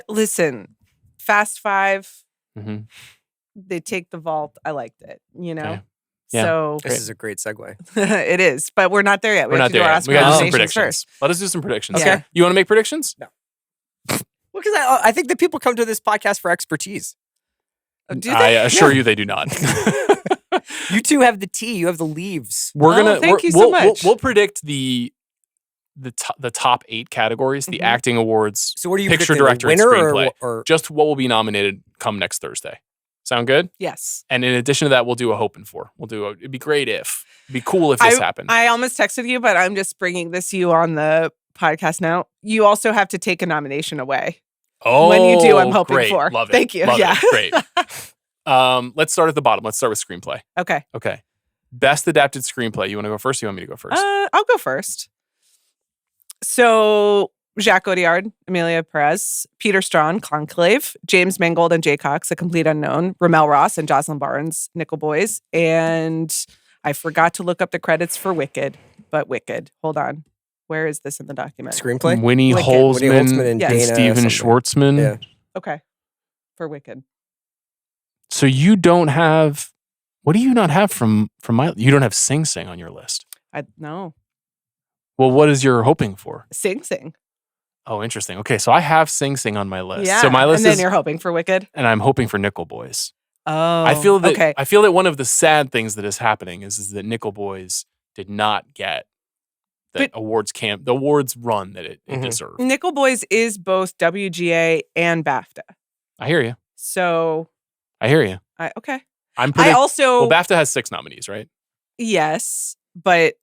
Listen, Fast Five. Mm-hmm. They take the vault. I liked it. You know. Okay. Yeah. So This is a great segue. it is, but we're not there yet. We're have not to do there our yet. Oscar We got to do some nominations predictions. first. Let us do some predictions. Okay. You want to make predictions? Well, because I think that people come to this podcast for expertise. Do I they? assure you they do not. You two have the tea. You have the leaves. Thank you so much. We'll predict the top 8 categories, the Mhm. acting awards, So what are you picture, predicting, director, and winner screenplay. or Just what will be nominated come next Thursday. Sound good? Yes. And in addition to that, we'll do a hoping for. It'd be great if. It'd be cool if this happened. I almost texted you, but I'm just bringing this to you on the podcast now. You also have to take a nomination away. Oh, when you do, I'm hoping great. for. Love it. Thank you. Love Yeah. it. Great. Let's start at the bottom. Let's start with screenplay. Okay. Best adapted screenplay. You want to go first? Or you want me to go first? I'll go first. So Jacques Audiard, Emilia Perez, Peter Strawn, Conclave, James Mangold and Jay Cox, A Complete Unknown, Ramel Ross and Jocelyn Barnes, Nickel Boys, and I forgot to look up the credits for Wicked, but Wicked. Hold on. Where is this in the document? Screenplay? Winnie Wicked. Holzman and Yes. and Dana Steven something. Schwartzman. Yeah. Okay. For Wicked. So you don't have. What do you not have from my? You don't have Sing Sing on your list. No. Well, what is you're hoping for? Sing Sing. Oh, interesting. Okay, so I have Sing Sing on my list. Yeah. So my list and then is, you're hoping for Wicked. and I'm hoping for Nickel Boys. Oh. I feel that. Okay. I feel that one of the sad things that is happening is that Nickel Boys did not get the awards run that it Mhm. deserved. Nickel Boys is both WGA and BAFTA. I hear you. So Okay. I'm I also well, BAFTA has 6 nominees, right? yes, but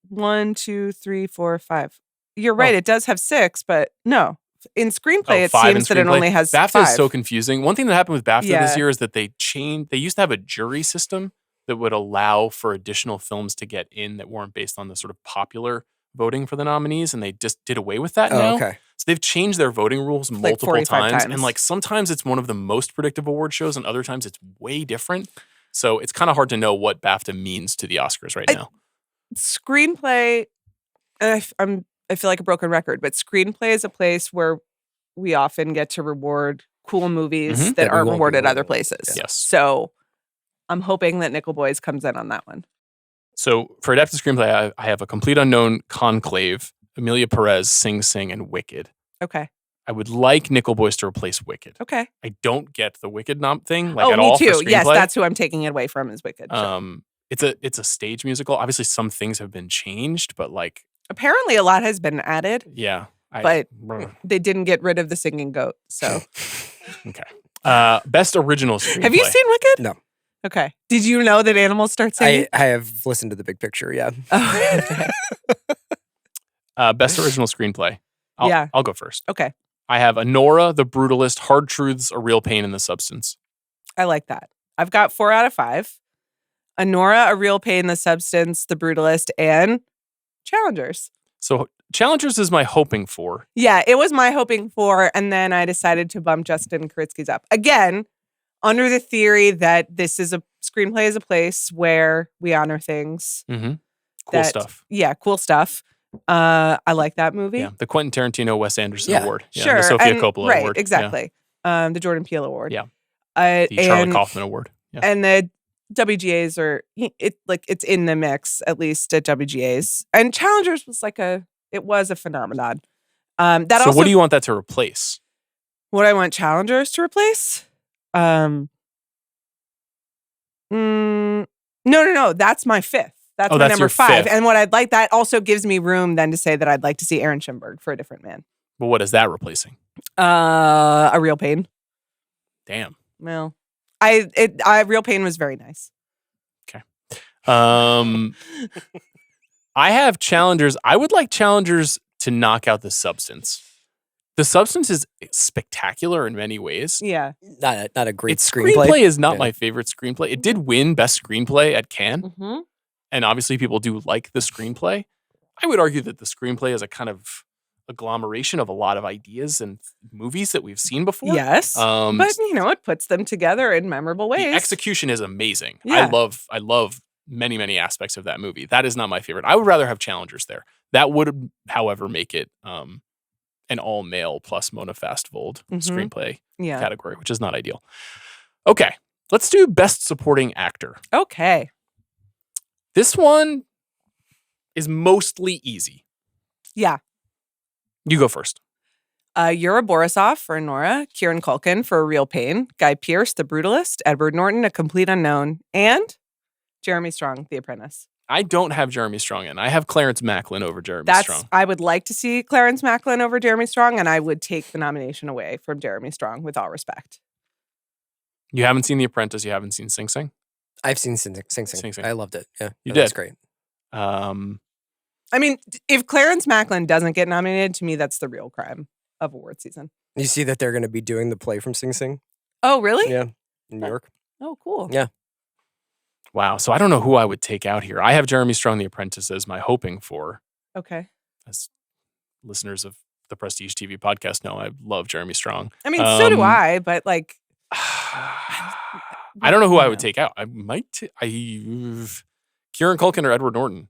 1, 2, 3, 4, 5. You're right. Oh. It does have 6, but no. In screenplay, it 5 in seems that it screenplay? only has BAFTA 5. is so confusing. One thing that happened with BAFTA Yeah. this year is that they used to have a jury system that would allow for additional films to get in that weren't based on the sort of popular voting for the nominees, and they just did away with that now. Oh, okay. So they've changed their voting rules Like multiple 45 times, times. and like sometimes it's one of the most predictive award shows, and other times it's way different. So it's kind of hard to know what BAFTA means to the Oscars right now. Screenplay, and I feel like a broken record, but screenplay is a place where we often get to reward cool movies Mhm. that That we aren't won't be rewarded other rewarded. places. Yes. So I'm hoping that Nickel Boys comes in on that one. So for adapted screenplay, I have A Complete Unknown, Conclave, Emilia Perez, Sing Sing, and Wicked. Okay. I would like Nickel Boys to replace Wicked. Okay. I don't get the Wicked thing like oh, at me all too. for screenplay. Yes, that's who I'm taking it away from is Wicked. Sure. It's a stage musical. Obviously, some things have been changed, but like, Apparently, a lot has been added, yeah. but they didn't get rid of the singing goat. So, okay. Best original screenplay. have you seen Wicked? No. Okay. Did you know that animals start singing? I have listened to the big picture, yeah. Oh, okay. Best original screenplay. Yeah. I'll go first. Okay. I have Honora, The Brutalist, Hard Truths, A Real Pain in the Substance. I like that. I've got 4 out of 5. Honora, A Real Pain in the Substance, The Brutalist, and Challengers. So Challengers is my hoping for. Yeah, it was my hoping for, and then I decided to bump Justin Kuritsky's up. Again, under the theory that this is a screenplay is a place where we honor things. Mm-hmm. Cool that- stuff. Yeah, cool stuff. I like that movie. Yeah, the Quentin Tarantino, Wes Anderson Yeah. Award. Yeah, Sure. the Sophia and- Coppola right, Award. Yeah. exactly. The Jordan Peele Award. Yeah. The Charlie and, Kaufman Award. Yeah. and the WGAs are it's in the mix, at least at WGAs. And Challengers was it was a phenomenon. That So also what do you want that to replace? what I want Challengers to replace. No. That's my 5th. That's my that's number your 5. 5th. And what I'd like, that also gives me room then to say that I'd like to see Aaron Schimberg for A Different Man. Well, what is that replacing? A Real Pain. Damn. Well, Real Pain was very nice. I have Challengers. I would like Challengers to knock out The Substance. The Substance is spectacular in many ways. Yeah. Not a great Its screenplay. is not Yeah. my favorite screenplay. It did win Best Screenplay at Cannes, Mm-hmm. and obviously people do like the screenplay. I would argue that the screenplay is a kind of agglomeration of a lot of ideas and movies that we've seen before. Yes. But it puts them together in memorable ways. The execution is amazing. Yeah. I love many, many aspects of that movie. That is not my favorite. I would rather have Challengers there. That would, however, make it an all-male plus Mona Fastvold Mhm. screenplay Yeah. category, which is not ideal. Okay, let's do Best Supporting Actor. Okay. This one is mostly easy. Yeah. You go first. Yura Borisov for Nora, Kieran Culkin for A Real Pain, Guy Pearce, The Brutalist, Edward Norton, A Complete Unknown, and Jeremy Strong, The Apprentice. I don't have Jeremy Strong in. I have Clarence Macklin over Jeremy Strong. I would like to see Clarence Macklin over Jeremy Strong, and I would take the nomination away from Jeremy Strong with all respect. You haven't seen The Apprentice. You haven't seen Sing Sing. I've seen Sing Sing. Sing Sing. I loved it. Yeah. You That's did. great. I mean, if Clarence Macklin doesn't get nominated, to me, that's the real crime. award season. You see that they're going to be doing the play from Sing Sing? Oh, really? Yeah, in New York. Oh, cool. Yeah. Wow. So I don't know who I would take out here. I have Jeremy Strong, The Apprentice, as my hoping for. Okay. As listeners of the Prestige TV podcast know, I love Jeremy Strong. I mean, so do I, but like... I don't know who I would take out. I might... Kieran Culkin or Edward Norton.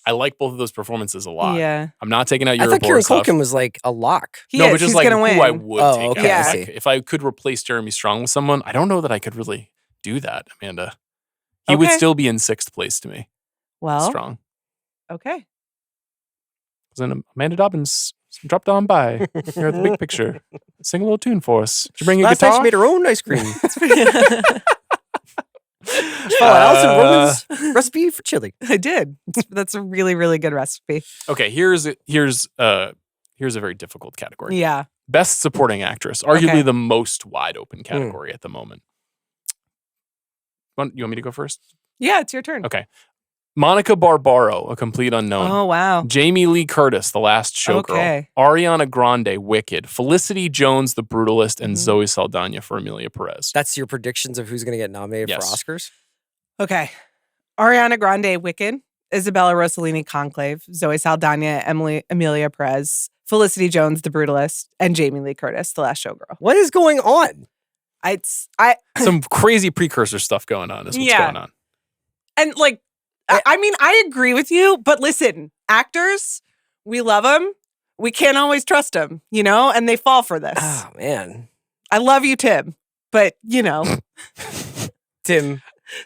I like both of those performances a lot. Yeah. I'm not taking out I thought Kieran Borisov. Culkin was like a lock. No, but just he's like gonna who I win. would Oh, take okay, out. I see. If I could replace Jeremy Strong with someone, I don't know that I could really do that, Amanda. He would Okay. still be in 6th place to me. Well, Strong. okay. Then Amanda Dobbins dropped on by here at the big picture. Sing a little tune for us. Did you bring your Last night guitar? she made her own ice cream. Uh, Alison Roman's recipe for chili. I did. That's a really, really good recipe. Okay, here's a very difficult category. Yeah. Best supporting actress, arguably Okay. the most wide open category at the moment. You want me to go first? Yeah, it's your turn. Okay. Monica Barbaro, A Complete Unknown. Oh, wow. Jamie Lee Curtis, The Last Showgirl. Okay. Ariana Grande, Wicked. Felicity Jones, The Brutalist. And Mhm. Zoe Saldana for Amelia Perez. That's your predictions of who's going to get nominated Yes. for Oscars? Okay. Ariana Grande, Wicked. Isabella Rossellini, Conclave. Zoe Saldana, Amelia Perez. Felicity Jones, The Brutalist. And Jamie Lee Curtis, The Last Showgirl. What is going on? I Some crazy precursor stuff going on is what's Yeah. going on. And like, I mean, I agree with you, but listen, actors, we love them. We can't always trust them, you know, and they fall for this. Oh, man. I love you, Tim, but you know, Tim.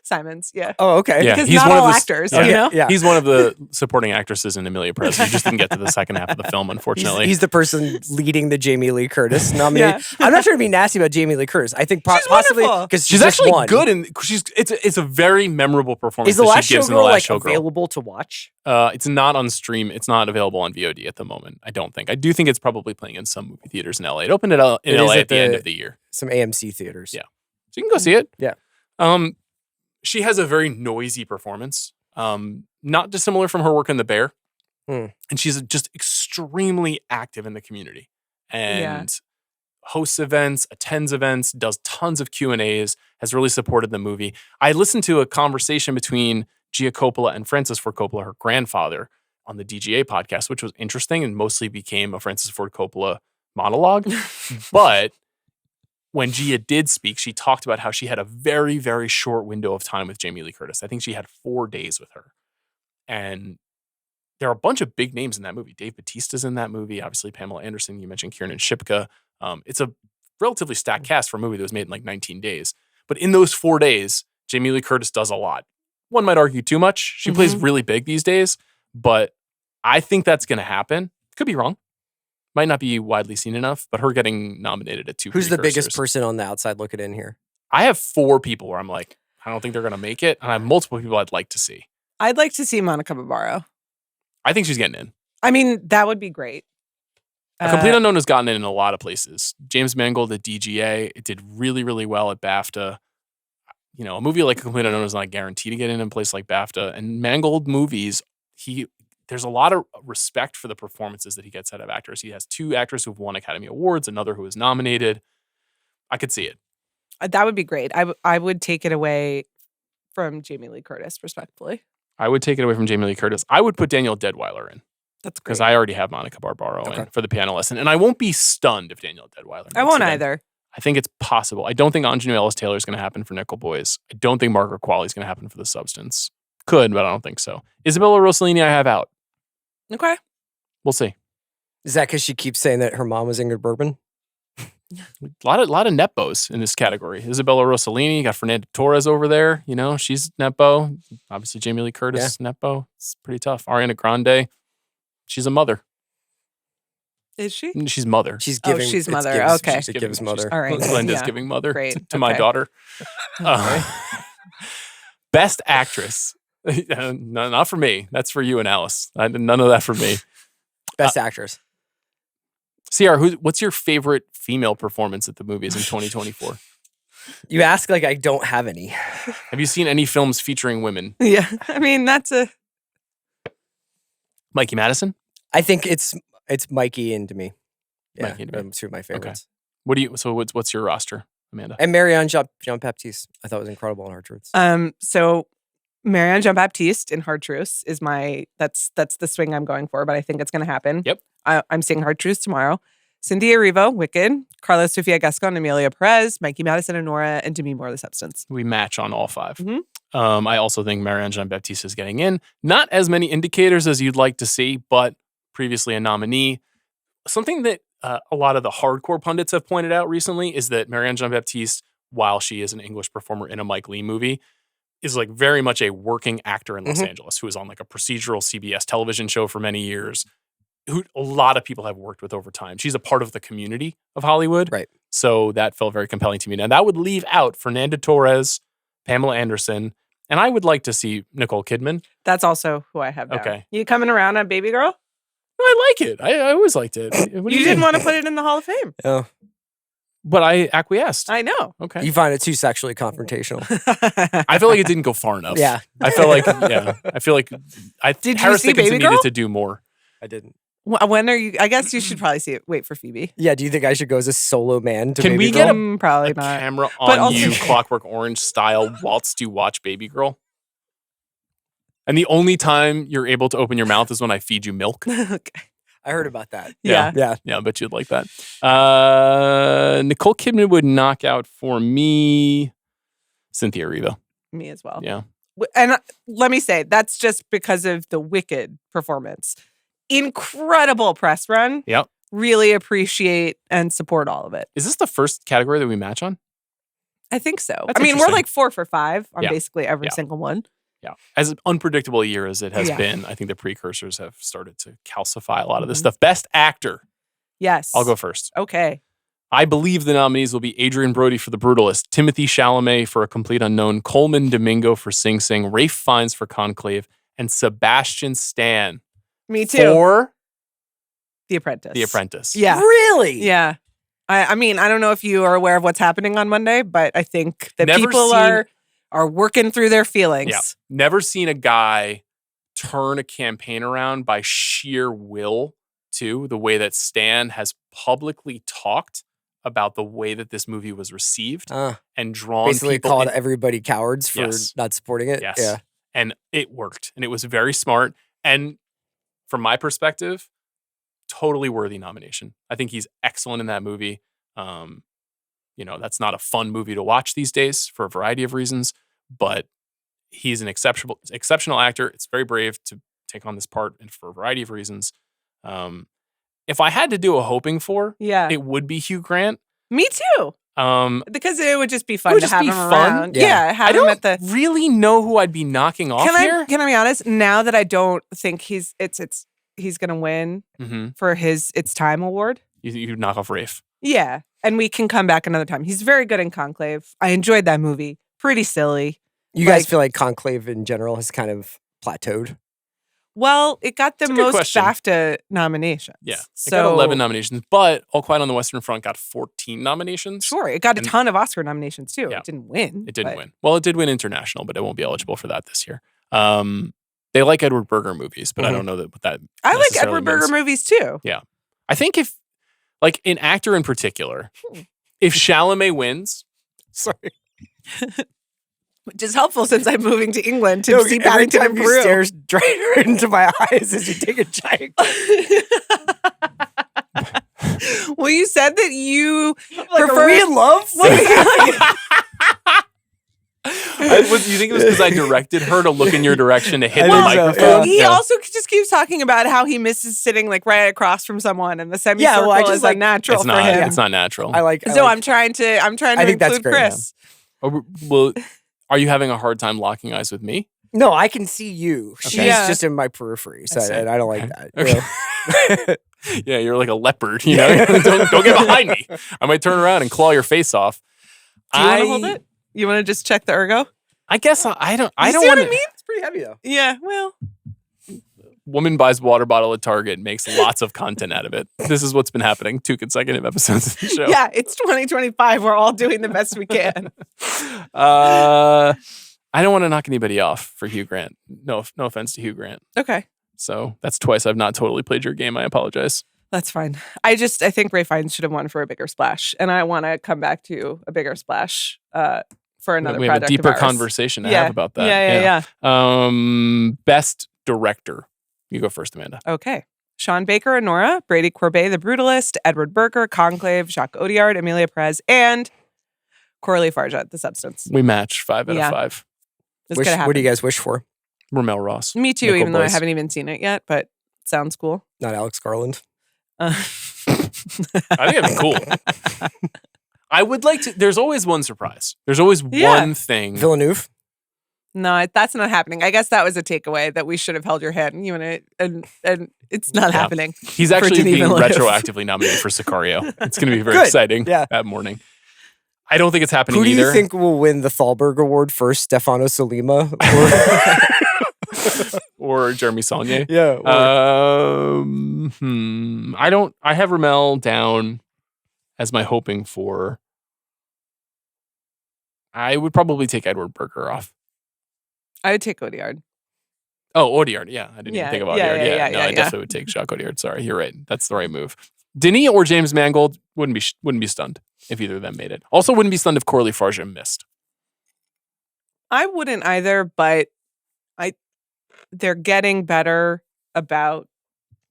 Simons, yeah. Oh, okay. Yeah. Because he's not one of all the- actors, yeah. you know? Yeah. He's one of the supporting actresses in Amelia Perez. He just didn't get to the second half of the film, unfortunately. He's the person leading the Jamie Lee Curtis nominee. Yeah. I'm not trying to be nasty about Jamie Lee Curtis. I think She's possibly wonderful. because She's actually good, and it's a very memorable performance Is the that Last she gives in the Showgirl Last like Showgirl. available to watch? It's not on stream. It's not available on VOD at the moment. I don't think. I do think it's probably playing in some movie theaters in LA. It opened in It is LA at at the end the- of the year, Some AMC theaters. Yeah. so you can go see it. Yeah. She has a very noisy performance. Not dissimilar from her work in The Bear, Hmm. and she's just extremely active in the community and Yeah. hosts events, attends events, does tons of Q&As, has really supported the movie. I listened to a conversation between Gia Coppola and Francis Ford Coppola, her grandfather, on the DGA podcast, which was interesting and mostly became a Francis Ford Coppola monologue. But when Gia did speak, she talked about how she had a very, very short window of time with Jamie Lee Curtis. I think she had 4 days with her. And there are a bunch of big names in that movie. Dave Bautista's in that movie. Obviously, Pamela Anderson. You mentioned Kiernan Shipka. It's a relatively stacked cast for a movie that was made in like 19 days. But in those 4 days, Jamie Lee Curtis does a lot. One might argue too much. She plays really big these days. But I think that's going to happen. Could be wrong. Might not be widely seen enough, but her getting nominated at 2 Who's the biggest precursors. person on the outside looking in here? I have 4 people where I'm like, I don't think they're going to make it. And I have multiple people I'd like to see. I'd like to see Monica Barbaro. I think she's getting in. I mean, that would be great. A Complete Unknown has gotten in a lot of places. James Mangold at DGA, it did really, really well at BAFTA. You know, a movie like A Complete Unknown is not guaranteed to get in a place like BAFTA. And Mangold movies, there's a lot of respect for the performances that he gets out of actors. He has 2 actors who've won Academy Awards, another who was nominated. I could see it. That would be great. I would take it away from Jamie Lee Curtis, respectfully. I would take it away from Jamie Lee Curtis. I would put Daniel Deadweiler in. That's great. Because I already have Monica Barbaro in for the piano lesson. And I won't be stunned if Daniel Deadweiler I makes won't it in. either. I think it's possible. I don't think Anjanou Ellis-Taylor is going to happen for Nickel Boys. I don't think Margaret Qualley is going to happen for The Substance. Could, but I don't think so. Isabella Rossellini I have out. Okay. We'll see. Is that because she keeps saying that her mom was Ingrid Bergman? A lot of Netbos in this category. Isabella Rossellini, you got Fernanda Torres over there. You know, she's Netbo. Obviously, Jamie Lee Curtis, Netbo. It's pretty tough. Ariana Grande, she's a mother. Is she? She's mother. She's Oh, giving. she's it mother. gives- Okay. It gives mother. All right. Linda's Yeah. giving mother Great. to my Okay. daughter. Best actress. No, not for me. That's for you and Alice. None of that for me. Best actress. CR, what's your favorite female performance at the movies in 2024? You ask like I don't have any. Have you seen any films featuring women? Yeah. I mean, that's a... Mikey Madison? I think it's Mikey and me. Yeah, Mikey to me. two of my favorites. What's your roster, Amanda? And Marianne Jean-Baptiste. I thought was incredible in Hard Truths. So Marianne Jean-Baptiste in Hard Truths is that's the swing I'm going for, but I think it's going to happen. Yep. I'm seeing Hard Truths tomorrow. Cynthia Erivo, Wicked, Carlos Sofia Gascon, Amelia Perez, Mikey Madison and Nora, and Demi Moore, The Substance. We match on all 5. Mm-hmm. I also think Marianne Jean-Baptiste is getting in. Not as many indicators as you'd like to see, but previously a nominee. Something that a lot of the hardcore pundits have pointed out recently is that Marianne Jean-Baptiste, while she is an English performer in a Mike Leigh movie, is like very much a working actor in Los Angeles who is on like a procedural CBS television show for many years, who a lot of people have worked with over time. She's a part of the community of Hollywood. Right. So that felt very compelling to me. Now that would leave out Fernanda Torres, Pamela Anderson, and I would like to see Nicole Kidman. That's also who I have down. Okay. You coming around on Baby Girl? I like it. I always liked it. What do You didn't want to put it in the Hall of Fame. Oh, But I acquiesced. I know. Okay. you find it too sexually confrontational. I feel like it didn't go far enough. Yeah. I feel like Did you Harris see Dickinson Baby Girl? needed to do more. I didn't. When are you? I guess you should probably see it. Wait for Phoebe. Yeah, do you think I should go as a solo man to Can Baby we Girl? get Probably A not. camera But on also- you, Clockwork Orange style, whilst you watch Baby Girl. And the only time you're able to open your mouth is when I feed you milk. Okay. I heard about that. Yeah. Yeah. Yeah, I bet you'd like that. Nicole Kidman would knock out for me Cynthia Erivo. Me as well. Yeah. And let me say, that's just because of the Wicked performance. Incredible press run. Yep. Really appreciate and support all of it. Is this the first category that we match on? I think so. That's I mean, we're interesting. like 4 for 5 on Yeah. basically every Yeah. single one. Yeah. As unpredictable a year as it has Yeah. been, I think the precursors have started to calcify a lot of this Mhm. stuff. Best actor. Yes. I'll go first. Okay. I believe the nominees will be Adrian Brody for The Brutalist, Timothée Chalamet for A Complete Unknown, Coleman Domingo for Sing Sing, Rafe Fiennes for Conclave, and Sebastian Stan Me too. for The Apprentice. The Apprentice. Yeah. Really? Yeah. I mean, I don't know if you are aware of what's happening on Monday, but I think that Never people seen- are working through their feelings. Yeah. Never seen a guy turn a campaign around by sheer will, too, the way that Stan has publicly talked about the way that this movie was received and drawn Basically people called in. everybody cowards for Yes. not supporting it. Yes. Yeah. And it worked. And it was very smart. And from my perspective, totally worthy nomination. I think he's excellent in that movie. That's not a fun movie to watch these days for a variety of reasons, but he's an exceptional actor. It's very brave to take on this part and for a variety of reasons. If I had to do a hoping for, Yeah. it would be Hugh Grant. Me too. Because it would just be fun would to just have be him fun. around. Yeah. Yeah. Have I him don't at the. really know who I'd be knocking off here. Can I be honest? Now that I don't think he's gonna win Mm-hmm. for his It's Time award. You knock off Rafe. Yeah. And we can come back another time. He's very good in Conclave. I enjoyed that movie. Pretty silly. You guys Like- feel like Conclave in general has kind of plateaued? Well, it got the It's a good most question. BAFTA nominations. Yeah. It So got 11 nominations, but All Quiet on the Western Front got 14 nominations. Sure. It got a And- ton of Oscar nominations too. Yeah. It didn't win. It didn't but- win. Well, it did win international, but it won't be eligible for that this year. They like Edward Berger movies, but I Mhm. don't know what that I like necessarily Edward Berger means. movies too. I think if, like, an actor in particular, if Chalamet wins, Sorry. Which is helpful since I'm moving to England to No, see every Paddington time and you Peru. stare right into my eyes as you take a giant. Well, you said that you Like, prefer are we in love? you think it was because I directed her to look in your direction to hit I the think so, microphone? He Yeah. also just keeps talking about how he misses sitting like right across from someone, and the semicircle well, I just is like- unnatural It's for not. him. It's not natural. I like. So I'm trying to I think that's include great, Chris. Well, are you having a hard time locking eyes with me? No, I can see you. She's Yeah. just in my periphery, so I see. and I don't like Okay. that. you Okay. know? Yeah, you're like a leopard. You know, don't get behind me. I might turn around and claw your face off. Do you want to hold it? You want to just check the ergo? I guess I don't. I You don't see what want I mean? It's pretty heavy though. Yeah. Well, Woman buys water bottle at Target, makes lots of content out of it. This is what's been happening. 2 consecutive episodes of the show. yeah. It's 2025. We're all doing the best we can. I don't want to knock anybody off for Hugh Grant. No offense to Hugh Grant. Okay. So that's twice I've not totally played your game. I apologize. That's fine. I think Ray Fiennes should have won for a bigger splash, and I want to come back to a bigger splash for another. We have a project deeper of ours. conversation to have about that. Yeah. Best director. You go first, Amanda. Okay. Sean Baker and Nora, Brady Corbet, The Brutalist, Edward Berger, Conclave, Jacques Audiard, Amelia Perez, and Coralie Farjat, The Substance. We match 5 out of 5. What do you guys wish for? Ramel Ross. Me too, Nickel even though I Boys. haven't even seen it yet, but sounds cool. Not Alex Garland. I think it'd be cool. I would like to. There's always one surprise. There's always one thing. Villeneuve. No, that's not happening. I guess that was a takeaway that we should have held your hand. You and it's not happening. He's actually being Villeneuve. retroactively nominated for Sicario. It's going to be very exciting that morning. I don't think it's happening Who do either. you think will win the Thalberg Award first? Stefano Solima or Jeremy Saulnier? Yeah. I don't. I have Ramel down as my hoping for. I would probably take Edward Berger off. I would take Audiard. Oh, Audiard. Yeah, I didn't even think of Audiard. I definitely would take Jacques Audiard. Sorry, you're right. That's the right move. Denis or James Mangold wouldn't be stunned if either of them made it. Also, wouldn't be stunned if Coralie Farjat missed. I wouldn't either, but they're getting better about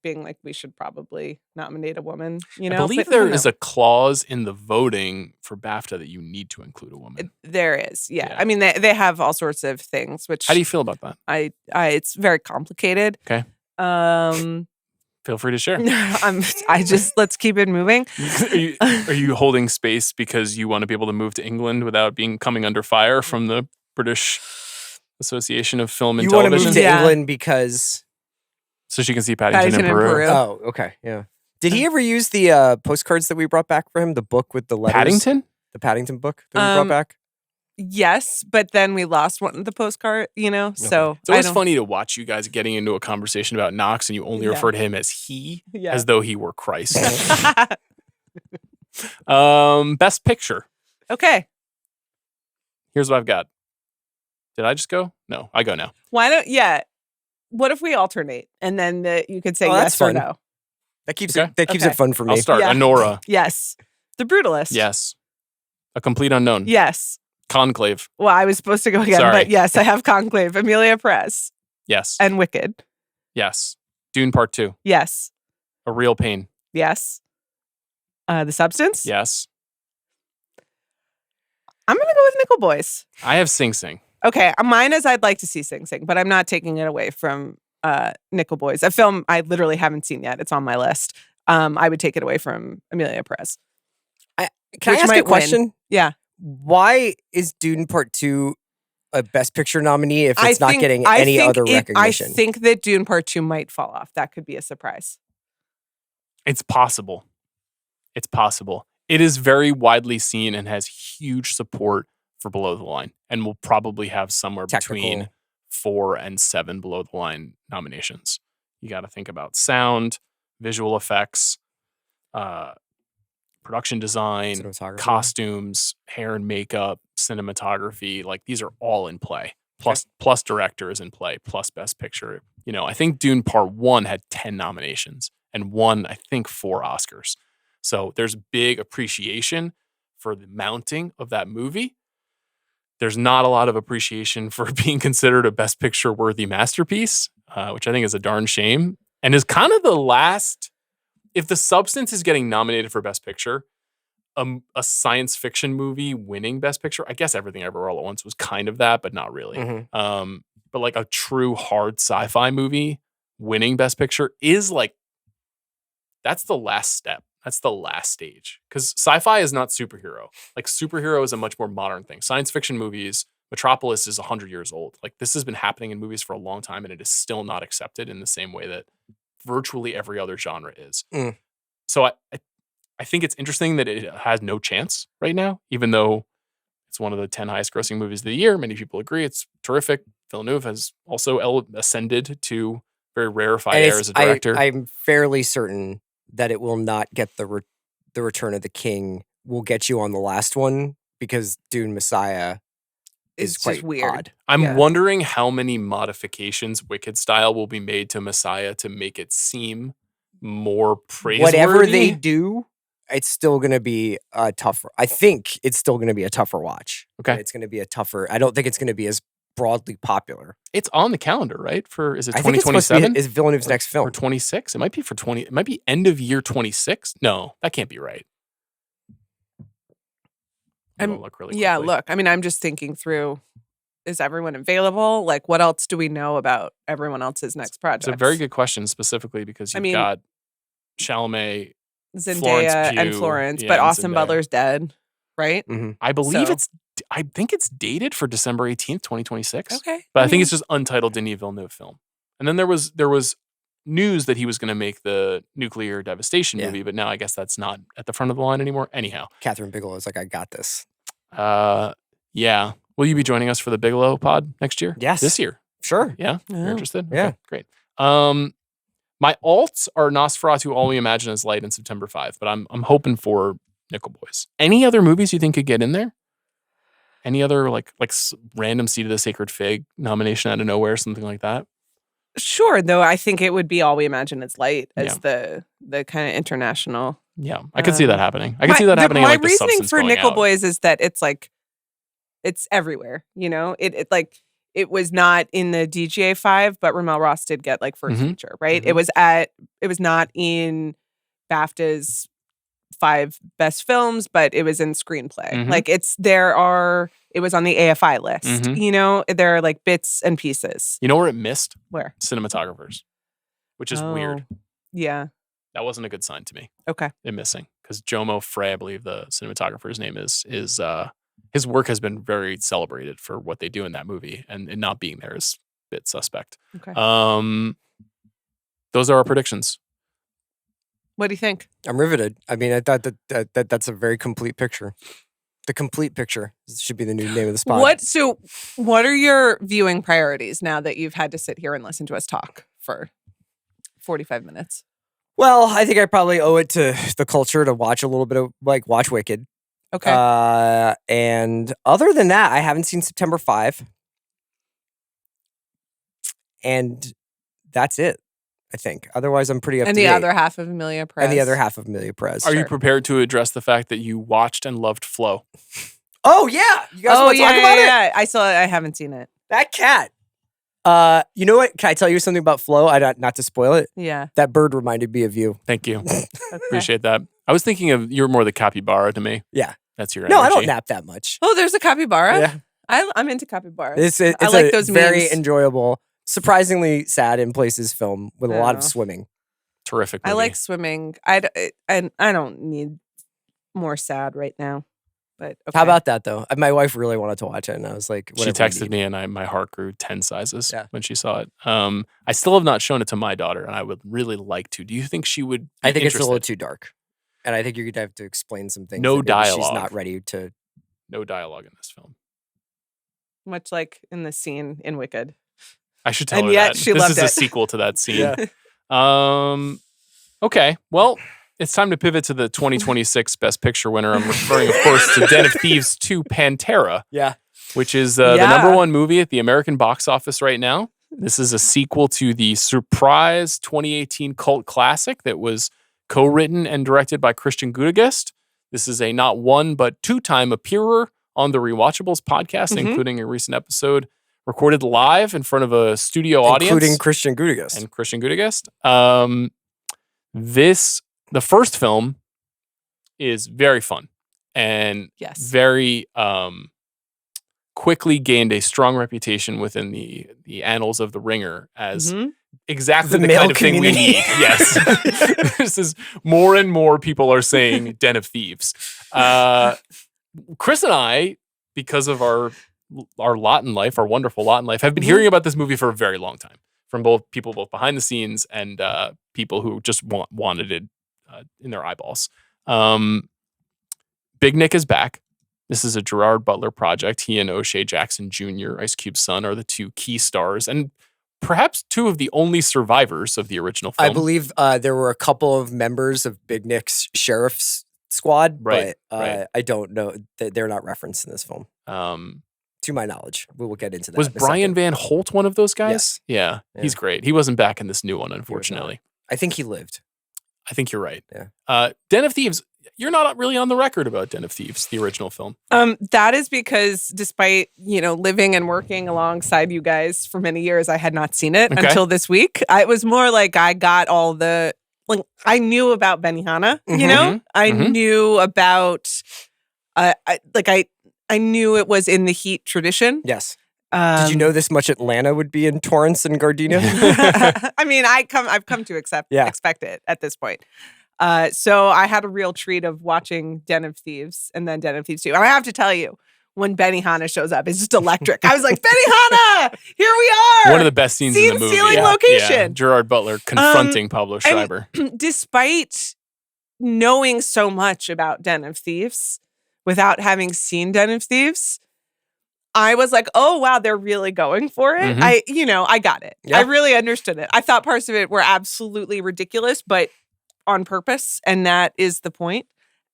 being like, we should probably nominate a woman. You know, I believe there is a clause in the voting for BAFTA that you need to include a woman. There is, yeah. I mean, they have all sorts of things. Which how do you feel about that? It's very complicated. Okay. Feel free to share. Let's keep it moving. Are you holding space because you want to be able to move to England without coming under fire from the British Association of Film and Television? You want to move to England because so she can see Paddington in Peru. Oh, okay, yeah. Did he ever use the postcards that we brought back for him? The book with the letters. Paddington? The Paddington book that we brought back. Yes, but then we lost one of the postcard, so it's always funny to watch you guys getting into a conversation about Knox and you only refer to him as he, as though he were Christ. Best picture. Okay. Here's what I've got. Did I just go? No, I go now. Why don't, what if we alternate and then you could say yes or no? That keeps it fun for me. I'll start. Anora. Yes. The Brutalist. Yes. A Complete Unknown. Yes. Conclave. Well, I was supposed to go again, but yes, I have Conclave. Amelia Perez. Yes. And Wicked. Yes. Dune Part 2. Yes. A Real Pain. Yes. The Substance. Yes. I'm going to go with Nickel Boys. I have Sing Sing. Okay, mine is I'd like to see Sing Sing, but I'm not taking it away from Nickel Boys, a film I literally haven't seen yet. It's on my list. I would take it away from Amelia Perez. Can I ask a question? Win. Yeah. Why is Dune Part 2 a Best Picture nominee if it's not getting any other recognition? I think that Dune Part 2 might fall off. That could be a surprise. It's possible. It's possible. It is very widely seen and has huge support for Below the Line and will probably have somewhere between 4 and 7 Below the Line nominations. You got to think about sound, visual effects, production design, costumes, hair and makeup, cinematography. Like these are all in play. Plus director is in play, plus Best Picture. I think Dune Part 1 had 10 nominations and won, I think, 4 Oscars. So there's big appreciation for the mounting of that movie. There's not a lot of appreciation for being considered a Best Picture worthy masterpiece, which I think is a darn shame. And is kind of the last, if The Substance is getting nominated for Best Picture, a science fiction movie winning Best Picture, I guess Everything Everywhere All at Once was kind of that, but not really. Mm-hmm. But like a true hard sci-fi movie winning Best Picture is like, that's the last step. That's the last stage. Because sci-fi is not superhero. Like superhero is a much more modern thing. Science fiction movies, Metropolis is 100 years old. Like this has been happening in movies for a long time and it is still not accepted in the same way that virtually every other genre is. So I think it's interesting that it has no chance right now, even though it's one of the 10 highest grossing movies of the year. Many people agree it's terrific. Villeneuve has also ascended to very rarefied air as a director. I'm fairly certain that it will not get the Return of the King. Will get you on the last one because Dune Messiah is quite weird. Odd. I'm wondering how many modifications Wicked style will be made to Messiah to make it seem more praiseworthy. Whatever they do, it's still going to be a tougher. I think it's still going to be a tougher watch. Okay. And it's going to be a tougher. I don't think it's going to be as broadly popular. It's on the calendar, right? Is it I think it's supposed to 2027? be, is Villeneuve's next film. Or 26? It might be for 20. It might be end of year 26. No, that can't be right. I'm gonna look really quickly. Yeah, look. I mean, I'm just thinking through. Is everyone available? Like, what else do we know about everyone else's next project? It's a very good question, specifically because you've got Chalamet, Zendaya, and Florence, but Austin Butler's dead, right? Mm-hmm. I believe I think it's dated for December 18th, 2026. Okay. But I think it's just untitled Denis Villeneuve film. And then there was news that he was going to make the nuclear devastation movie, but now I guess that's not at the front of the line anymore. Anyhow. Catherine Bigelow is like, I got this. Yeah. Will you be joining us for the Bigelow pod next year? Yes. This year? Sure. Yeah? You're interested? Yeah. Okay, great. My alts are Nosferatu, All We Imagine Is Light, and September 5, but I'm hoping for Nickel Boys. Any other movies you think could get in there? Any other like random Seed of the Sacred Fig nomination out of nowhere, something like that? Sure, though I think it would be All We Imagine Is Light as the kind of international. Yeah, I could see that happening. I could see that happening. My like, reasoning for Nickel out. Boys is that it's like it's everywhere. You know, it was not in the DGA 5, but Ramel Ross did get like first feature, right? Mm-hmm. It was not in BAFTA's 5 best films, but it was in screenplay. Mm-hmm. Like it was on the AFI list. Mm-hmm. You know, there are like bits and pieces. You know where it missed? Where? Cinematographers, which is weird. Yeah. That wasn't a good sign to me. Okay. It missing because Jomo Frey, I believe the cinematographer's name is his work has been very celebrated for what they do in that movie, and not being there is a bit suspect. Okay. Those are our predictions. What do you think? I'm riveted. I mean, I thought that's a very complete picture. The complete picture should be the new name of the spot. What are your viewing priorities now that you've had to sit here and listen to us talk for 45 minutes? Well, I think I probably owe it to the culture to watch a little bit of watch Wicked. Okay. And other than that, I haven't seen September 5. And that's it, I think. Otherwise, I'm pretty up to date. And the other half of Amelia Perez. Are you prepared to address the fact that you watched and loved Flo? Oh, yeah. You guys want to talk about it? Yeah. I haven't seen it. That cat. You know what? Can I tell you something about Flo? Not to spoil it. Yeah. That bird reminded me of you. Thank you. Appreciate that. I was thinking of you're more the capybara to me. Yeah. That's your energy. No, I don't nap that much. Oh, there's a capybara? Yeah. I'm into capybaras. It's I like those very memes. enjoyable, surprisingly sad in places film with a lot of swimming. Terrific movie. I like swimming. I don't need more sad right now. But okay. How about that though? My wife really wanted to watch it, and I was like, she texted me, and my heart grew 10 sizes when she saw it. I still have not shown it to my daughter, and I would really like to. Do you think she would? I think it's a little too dark, and I think you're gonna have to explain some things. No dialogue. She's not ready to. No dialogue in this film. Much like in the scene in Wicked. I should tell her yet that. She this loved is it. a sequel to that scene. Okay, well, it's time to pivot to the 2026 Best Picture winner. I'm referring, of course, to Den of Thieves 2 Pantera. Yeah. Which is the number 1 movie at the American box office right now. This is a sequel to the surprise 2018 cult classic that was co-written and directed by Christian Gudegast. This is a not one, but 2-time appearer on the Rewatchables podcast, including a recent episode recorded live in front of a studio audience. Including Christian Gudegast. And Christian Gudegast. The first film is very fun and very quickly gained a strong reputation within the annals of The Ringer as exactly the kind of thing we need. Yes. This is more and more people are saying Den of Thieves. Chris and I, because of our lot in life, our wonderful lot in life, have been hearing about this movie for a very long time from both behind the scenes and people who just wanted it in their eyeballs. Big Nick is back. This is a Gerard Butler project. He and O'Shea Jackson Jr., Ice Cube's son, are the 2 key stars and perhaps 2 of the only survivors of the original film. I believe there were a couple of members of Big Nick's sheriff's squad, but I don't know. They're not referenced in this film. To my knowledge. We will get into that. Was Brian Van Holt one of those guys? Yes. Yeah, he's great. He wasn't back in this new one, unfortunately. I think he lived. I think you're right. Yeah. Den of Thieves, you're not really on the record about Den of Thieves, the original film. That is because despite, living and working alongside you guys for many years, I had not seen it until this week. It was more like I got all the, I knew about Benihana, I knew about, I knew it was in the Heat tradition. Yes. Did you know this much Atlanta would be in Torrance and Gardena? I mean, I've come to expect it at this point. So I had a real treat of watching Den of Thieves and then Den of Thieves 2. And I have to tell you, when Benihana shows up, it's just electric. I was like, Benihana, here we are. One of the best scenes in the movie. Scene-stealing location. Yeah. Gerard Butler confronting Pablo Schreiber. Despite knowing so much about Den of Thieves, without having seen Den of Thieves, I was like, oh, wow, they're really going for it. I got it. Yeah. I really understood it. I thought parts of it were absolutely ridiculous, but on purpose. And that is the point.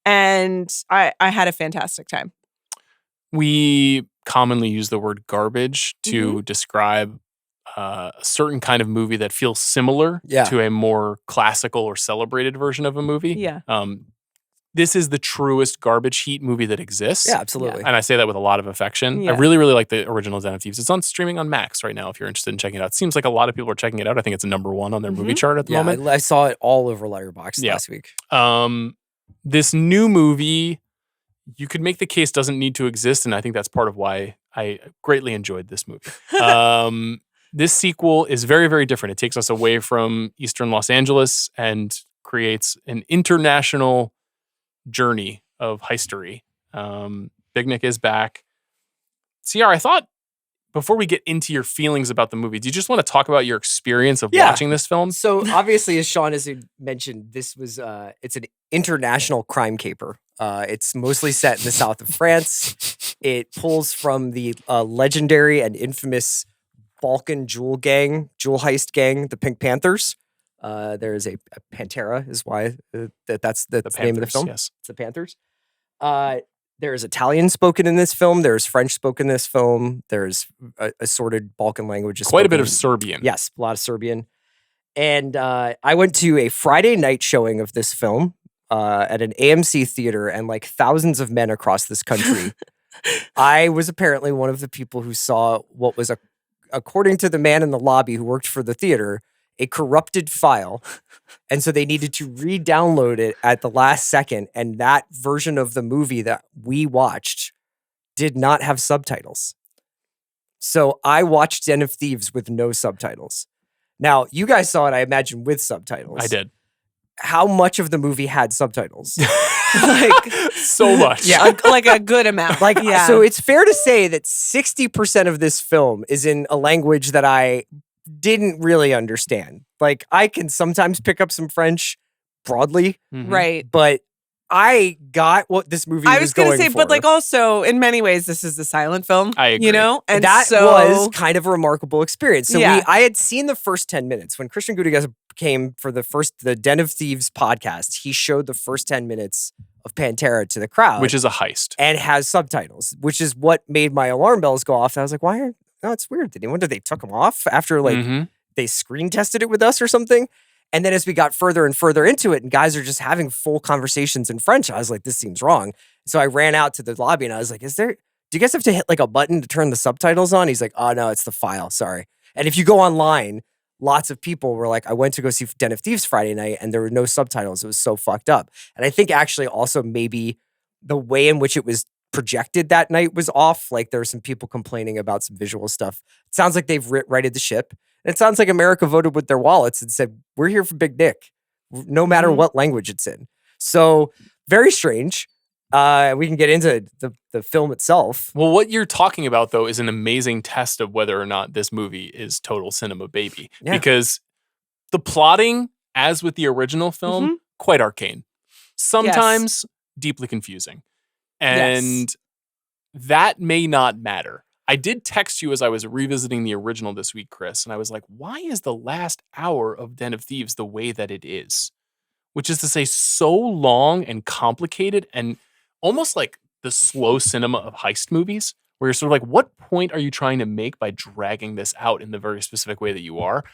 And I had a fantastic time. We commonly use the word garbage to describe a certain kind of movie that feels similar to a more classical or celebrated version of a movie. Yeah. This is the truest garbage heat movie that exists. Yeah, absolutely. And I say that with a lot of affection. Yeah. I really, really like the original Den of Thieves. It's on streaming on Max right now if you're interested in checking it out. It seems like a lot of people are checking it out. I think it's number 1 on their movie chart at the moment. I saw it all over Letterboxd last week. This new movie, you could make the case doesn't need to exist, and I think that's part of why I greatly enjoyed this movie. This sequel is very, very different. It takes us away from Eastern Los Angeles and creates an international journey of heistery. Big Nick is back. CR, I thought before we get into your feelings about the movie, do you just want to talk about your experience of watching this film? So obviously, as Sean has mentioned, this was it's an international crime caper. It's mostly set in the south of France. It pulls from the legendary and infamous Balkan jewel heist gang, the Pink Panthers. There is a Pantera, is why that's the name of the film. Yes. It's the Panthers. There is Italian spoken in this film. There's French spoken in this film. There's assorted Balkan languages. Quite a bit of Serbian. Yes, a lot of Serbian. And I went to a Friday night showing of this film at an AMC theater, and like thousands of men across this country, I was apparently one of the people who saw what was, according to the man in the lobby who worked for the theater, a corrupted file. And so they needed to re-download it at the last second. And that version of the movie that we watched did not have subtitles. So I watched Den of Thieves with no subtitles. Now, you guys saw it, I imagine, with subtitles. I did. How much of the movie had subtitles? So much. Yeah, like a good amount. So it's fair to say that 60% of this film is in a language that I didn't really understand. Like, I can sometimes pick up some French broadly, right? But I got what this movie I was going to say, for. but like also in many ways, this is a silent film. I agree. And that was kind of a remarkable experience. So I had seen the first 10 minutes when Christian Gudegast came for the Den of Thieves podcast. He showed the first 10 minutes of Pantera to the crowd, which is a heist and has subtitles, which is what made my alarm bells go off. And I was like, it's weird. Did they took them off after they screen tested it with us or something? And then as we got further and further into it and guys are just having full conversations in French, I was like, this seems wrong. So I ran out to the lobby and I was like, do you guys have to hit like a button to turn the subtitles on? He's like, oh no, it's the file. Sorry. And if you go online, lots of people were like, I went to go see Den of Thieves Friday night and there were no subtitles. It was so fucked up. And I think actually also maybe the way in which it was projected that night was off. Like there were some people complaining about some visual stuff. It sounds like they've righted the ship. And it sounds like America voted with their wallets and said, we're here for Big Nick, no matter what language it's in. So very strange. We can get into the film itself. Well, what you're talking about, though, is an amazing test of whether or not this movie is total cinema baby. Yeah. Because the plotting, as with the original film, quite arcane. Sometimes deeply confusing. And that may not matter. I did text you as I was revisiting the original this week, Chris, and I was like, why is the last hour of Den of Thieves the way that it is? Which is to say, so long and complicated and almost like the slow cinema of heist movies, where you're sort of like, what point are you trying to make by dragging this out in the very specific way that you are?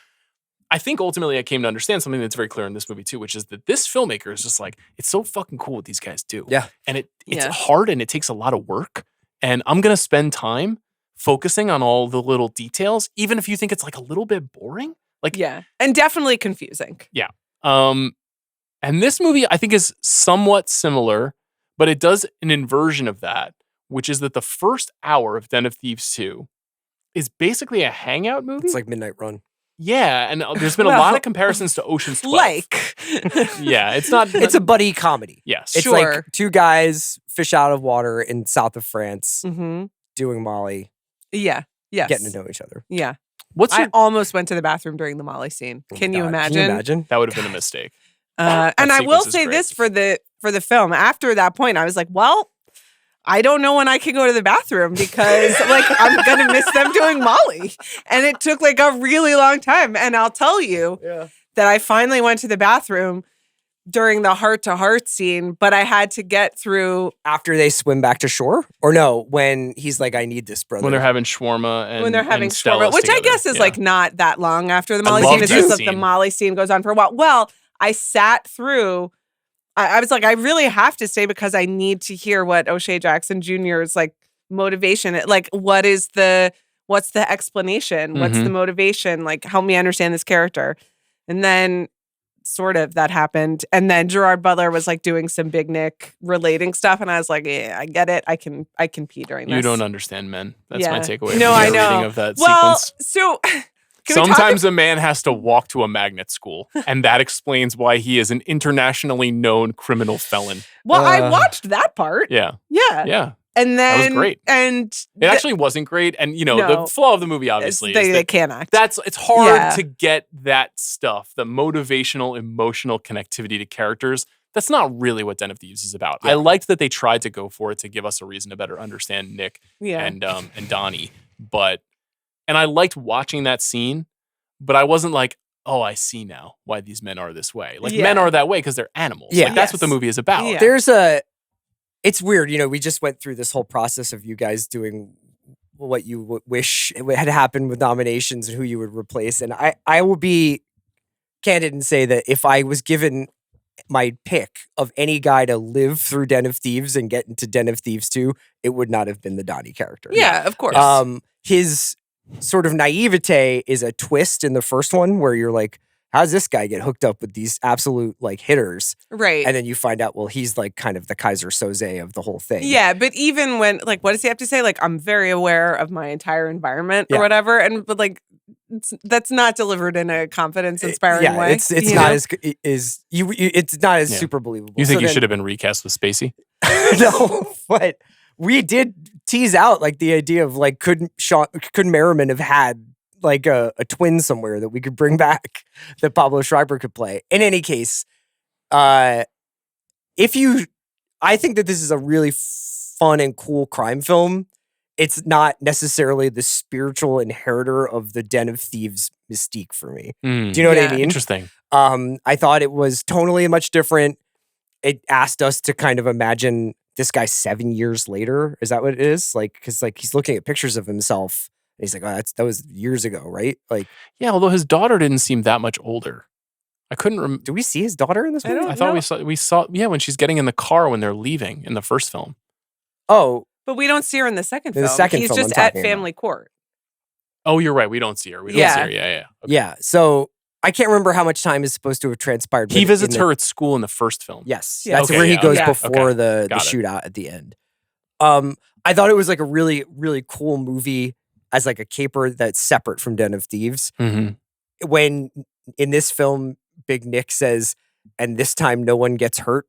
I think ultimately I came to understand something that's very clear in this movie too, which is that this filmmaker is just like, it's so fucking cool what these guys do. Yeah. And it's hard and it takes a lot of work. And I'm going to spend time focusing on all the little details, even if you think it's like a little bit boring. Like, and definitely confusing. Yeah. And this movie I think is somewhat similar, but it does an inversion of that, which is that the first hour of Den of Thieves 2 is basically a hangout movie. It's like Midnight Run. Yeah, and there's been a lot of comparisons to Ocean's 12. Yeah, it's not... It's a buddy comedy. Yes. It's like two guys fish out of water in south of France doing Molly. Yeah. Yes. Getting to know each other. Yeah. I almost went to the bathroom during the Molly scene. Can you imagine? That would have been a mistake. And I will say this for the film. After that point, I was like, well, I don't know when I can go to the bathroom because like I'm going to miss them doing Molly. And it took like a really long time. And I'll tell you that I finally went to the bathroom during the heart-to-heart scene, but I had to get through... After they swim back to shore? Or no, when he's like, I need this, brother. When they're having shawarma and When they're having shawarma, which I guess is like not that long after the Molly scene. It's just that the Molly scene goes on for a while. Well, I sat through... I was like, I really have to stay because I need to hear what O'Shea Jackson Jr.'s like motivation. Like, what's the explanation? What's the motivation? Like, help me understand this character. And then sort of that happened. And then Gerard Butler was like doing some Big Nick relating stuff. And I was like, yeah, I get it. I can pee during this. You don't understand men. That's my takeaway. No, I know. Reading of that sequence. So... Sometimes a man has to walk to a magnet school, and that explains why he is an internationally known criminal felon. Well, I watched that part. Yeah. And then that was great. And it actually wasn't great. And the flaw of the movie obviously is they can't act. It's hard to get that stuff, the motivational, emotional connectivity to characters. That's not really what Den of Thieves is about. I liked that they tried to go for it to give us a reason to better understand Nick and Donnie, and I liked watching that scene, but I wasn't like, oh, I see now why these men are this way. Like men are that way because they're animals. Yeah. Like, that's what the movie is about. Yeah. It's weird. We just went through this whole process of you guys doing what you wish had happened with nominations and who you would replace. And I will be candid and say that if I was given my pick of any guy to live through Den of Thieves and get into Den of Thieves 2, it would not have been the Donnie character. Yeah, of course. His sort of naivete is a twist in the first one where you're like, how's this guy get hooked up with these absolute like hitters? Right. And then you find out, well, he's like kind of the Kaiser Soze of the whole thing. Yeah, but even when like, what does he have to say? Like, I'm very aware of my entire environment or whatever. But like, that's not delivered in a confidence inspiring way. It's not it's not as super believable. You think you should have been recast with Spacey? No, but we did tease out like the idea of like could Merriman have had like a twin somewhere that we could bring back that Pablo Schreiber could play. In any case, I think that this is a really fun and cool crime film. It's not necessarily the spiritual inheritor of the Den of Thieves mystique for me. Do you know what I mean? Interesting. I thought it was tonally much different. It asked us to kind of imagine this guy 7 years later. Is that what it is? Like, because like he's looking at pictures of himself. And he's like, oh, that was years ago, right? Like, yeah. Although his daughter didn't seem that much older. I couldn't remember. Do we see his daughter in this movie? I thought we saw. Yeah, when she's getting in the car when they're leaving in the first film. Oh, but we don't see her in the second film. He's just at family court. Oh, you're right. We don't see her. We don't see her. Yeah. Okay. Yeah. So I can't remember how much time is supposed to have transpired. He visits her at school in the first film. Yes. That's where he goes before the shootout at the end. I thought it was like a really, really cool movie as like a caper that's separate from Den of Thieves. Mm-hmm. When in this film, Big Nick says, and this time no one gets hurt.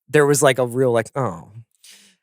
There was like a real like, oh.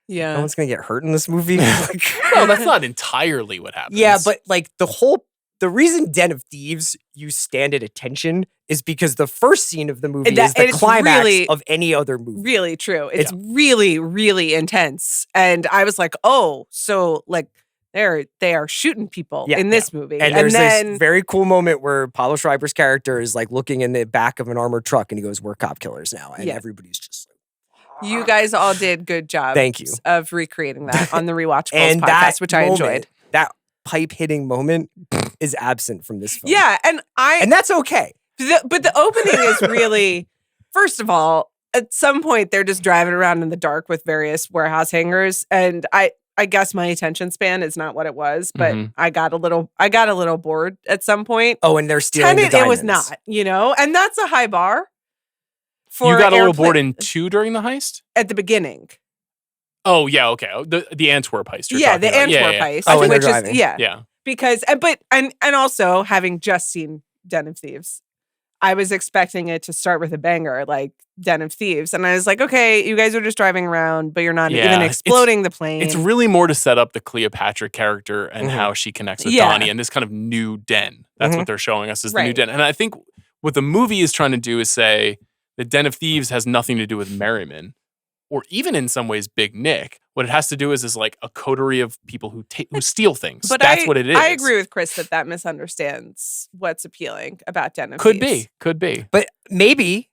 Yeah. No one's going to get hurt in this movie. No, that's not entirely what happens. Yeah, but like the reason Den of Thieves you stand at attention is because the first scene of the movie is the climax of any other movie. Really true. It's really, really intense. And I was like, oh, so like they are shooting people in this movie. And there's this very cool moment where Pablo Schreiber's character is like looking in the back of an armored truck and he goes, we're cop killers now. And everybody's just like, you guys all did good job. Thank you. Of recreating that on the Rewatchables podcast, which I enjoyed. That pipe hitting moment is absent from this film. Yeah, and that's okay. But the opening is really, first of all, at some point they're just driving around in the dark with various warehouse hangers, and I guess my attention span is not what it was, but I got a little bored at some point. Oh, and they're stealing the Tenet, diamonds. it was not, and that's a high bar. You got a little bored in 2 during the heist? At the beginning. Oh, yeah, okay. The Antwerp heist. Yeah, the Antwerp heist. Oh, and which they're is, driving. yeah. Because, and also having just seen Den of Thieves, I was expecting it to start with a banger like Den of Thieves. And I was like, okay, you guys are just driving around, but you're not even exploding the plane. It's really more to set up the Cleopatra character and how she connects with Donnie and this kind of new den. That's what they're showing us is the new den. And I think what the movie is trying to do is say the Den of Thieves has nothing to do with Merriman or even in some ways Big Nick. What it has to do is like a coterie of people who steal things. But that's what it is. I agree with Chris that misunderstands what's appealing about Den of Thieves. Could be. But maybe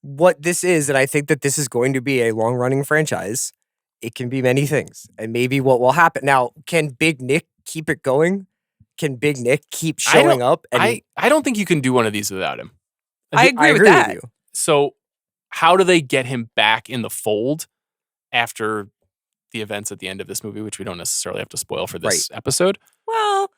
what this is, and I think that this is going to be a long-running franchise, it can be many things. And maybe what will happen. Now, can Big Nick keep it going? Can Big Nick keep showing up? I don't think you can do one of these without him. I agree with that. you. So how do they get him back in the fold after the events at the end of this movie, which we don't necessarily have to spoil for this episode? Well,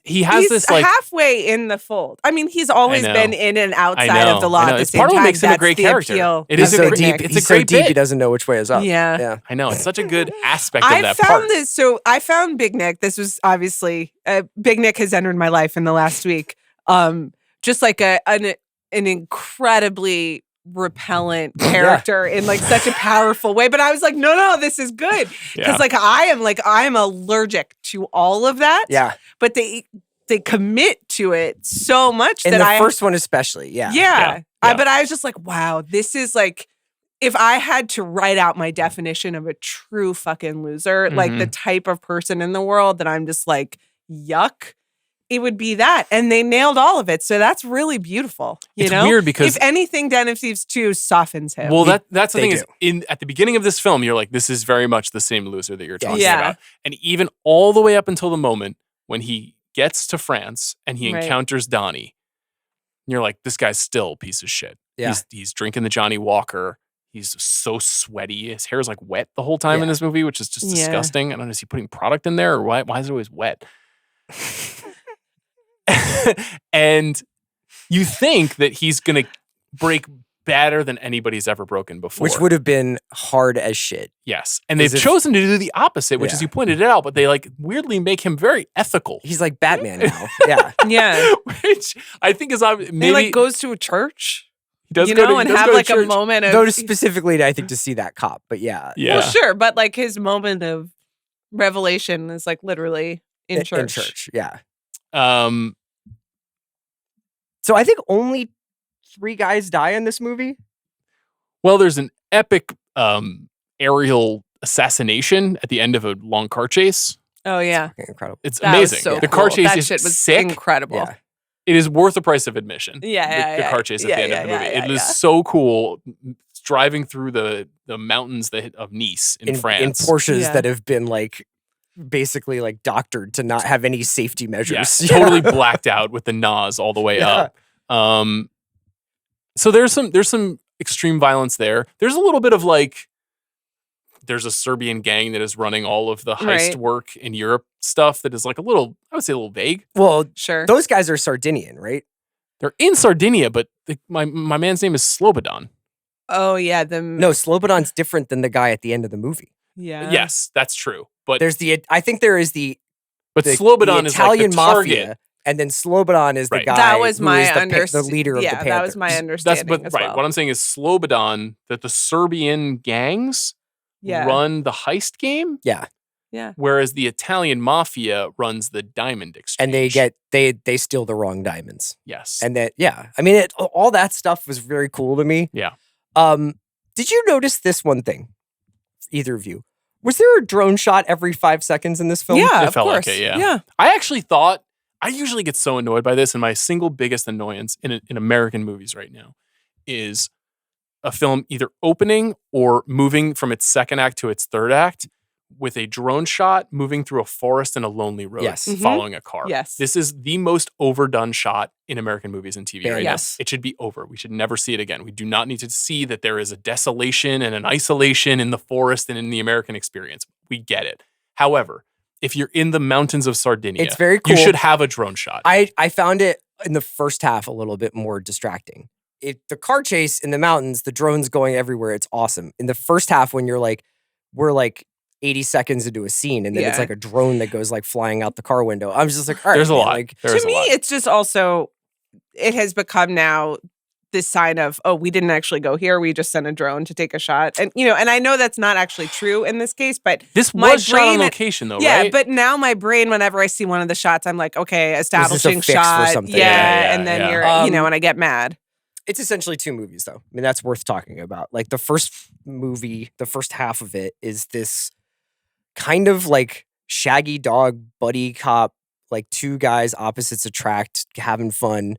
he has this like halfway in the fold. I mean, he's always been in and outside of the law at the it's same part time. of what makes him a great character. It is so deep. It's a so great deep bit. He doesn't know which way is up. Yeah. I know. It's such a good aspect of that found part. this. So I found Big Nick. This was obviously Big Nick has entered my life in the last week. Just like an incredibly repellent character in like such a powerful way. But I was like, no, this is good because I'm allergic to all of that. Yeah, but they commit to it so much in that the first one especially. Yeah. But I was just like, wow, this is like, if I had to write out my definition of a true fucking loser, like the type of person in the world that I'm just like, yuck, it would be that. And they nailed all of it. So that's really beautiful. It's weird because if anything, Den of Thieves 2 softens him. Well, that's the thing is at the beginning of this film, you're like, this is very much the same loser that you're talking about. And even all the way up until the moment when he gets to France and he encounters Donnie, you're like, this guy's still a piece of shit. Yeah. He's drinking the Johnny Walker. He's so sweaty. His hair is like wet the whole time in this movie, which is just disgusting. I don't know, is he putting product in there or why is it always wet? And you think that he's going to break better than anybody's ever broken before. Which would have been hard as shit. Yes. And they've chosen to do the opposite, which is you pointed it out, but they like weirdly make him very ethical. He's like Batman now. Yeah. Yeah. Which I think is maybe... He like goes to a church. He does and have like a moment of... Go specifically, I think, to see that cop, but yeah. Well, sure, but like his moment of revelation is like literally in church. In church, yeah. So I think only 3 guys die in this movie. Well, there's an epic aerial assassination at the end of a long car chase. Oh yeah, it's incredible! It's amazing. So the car chase is shit was sick. Incredible. Yeah. It is worth the price of admission. The car chase at the end of the movie. It is so cool. Driving through the mountains of Nice in France in Porsches that have been like basically like doctored to not have any safety measures. Totally blacked out with the NOS all the way up. So there's some extreme violence there. There's a little bit of like, there's a Serbian gang that is running all of the heist work in Europe stuff that is like I would say a little vague. Well, sure. Those guys are Sardinian, right? They're in Sardinia, but my man's name is Slobodan. Oh yeah, no, Slobodan's different than the guy at the end of the movie. Yeah. Yes, that's true. But But Slobodan is Italian like the mafia, target. And then Slobodan is the guy. That was my the leader of the Panthers. that was my understanding. As well. What I'm saying is Slobodan, that the Serbian gangs run the heist game. Yeah. Yeah. Whereas the Italian mafia runs the diamond exchange. And they steal the wrong diamonds. Yes. And I mean all that stuff was very cool to me. Yeah. Did you notice this one thing? Either of you. Was there a drone shot every 5 seconds in this film? Yeah, it felt like it, yeah. I actually thought, I usually get so annoyed by this, and my single biggest annoyance in American movies right now is a film either opening or moving from its second act to its third act with a drone shot moving through a forest and a lonely road Yes. following a car. Yes. This is the most overdone shot in American movies and TV right Yes. now. It should be over. We should never see it again. We do not need to see that there is a desolation and an isolation in the forest and in the American experience. We get it. However, if you're in the mountains of Sardinia, It's very cool. you should have a drone shot. I found it in the first half a little bit more distracting. The car chase in the mountains, the drone's going everywhere. It's awesome. In the first half, when you're like, we're like 80 seconds into a scene, and then it's Yeah. like a drone that goes like flying out the car window. I'm just like, all right, There's a man, lot. Like, There's To a me, lot. it's just also, it has become now this sign of, oh, we didn't actually go here. We just sent a drone to take a shot. And, and I know that's not actually true in this case, but This my was shot on brain- location, though, yeah, right? but now my brain, whenever I see one of the shots, I'm like, okay, establishing fix for shot. something? Yeah, Yeah, and then yeah. you're, and I get mad. it's essentially 2 movies, though. I mean, that's worth talking about. Like, the first movie, the first half of it is this kind of like shaggy dog buddy cop, like 2 guys opposites attract, having fun.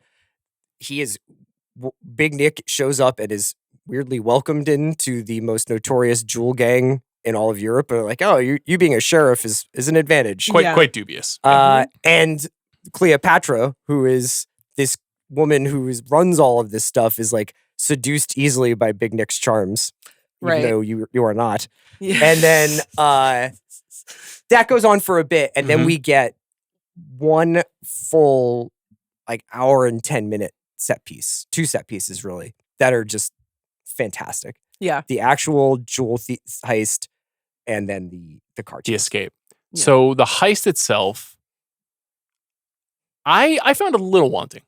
Big Nick shows up and is weirdly welcomed into the most notorious jewel gang in all of Europe. And like, oh, you being a sheriff is an advantage. Quite dubious. And Cleopatra, who is this woman who runs all of this stuff, is like seduced easily by Big Nick's charms, even Right. though you are not. Yeah. And then that goes on for a bit, and then we get one full like hour and 10-minute set piece, 2 set pieces really, that are just fantastic. Yeah. The actual jewel heist, and then the car The chase. escape. Yeah. So the heist itself, I found a little wanting.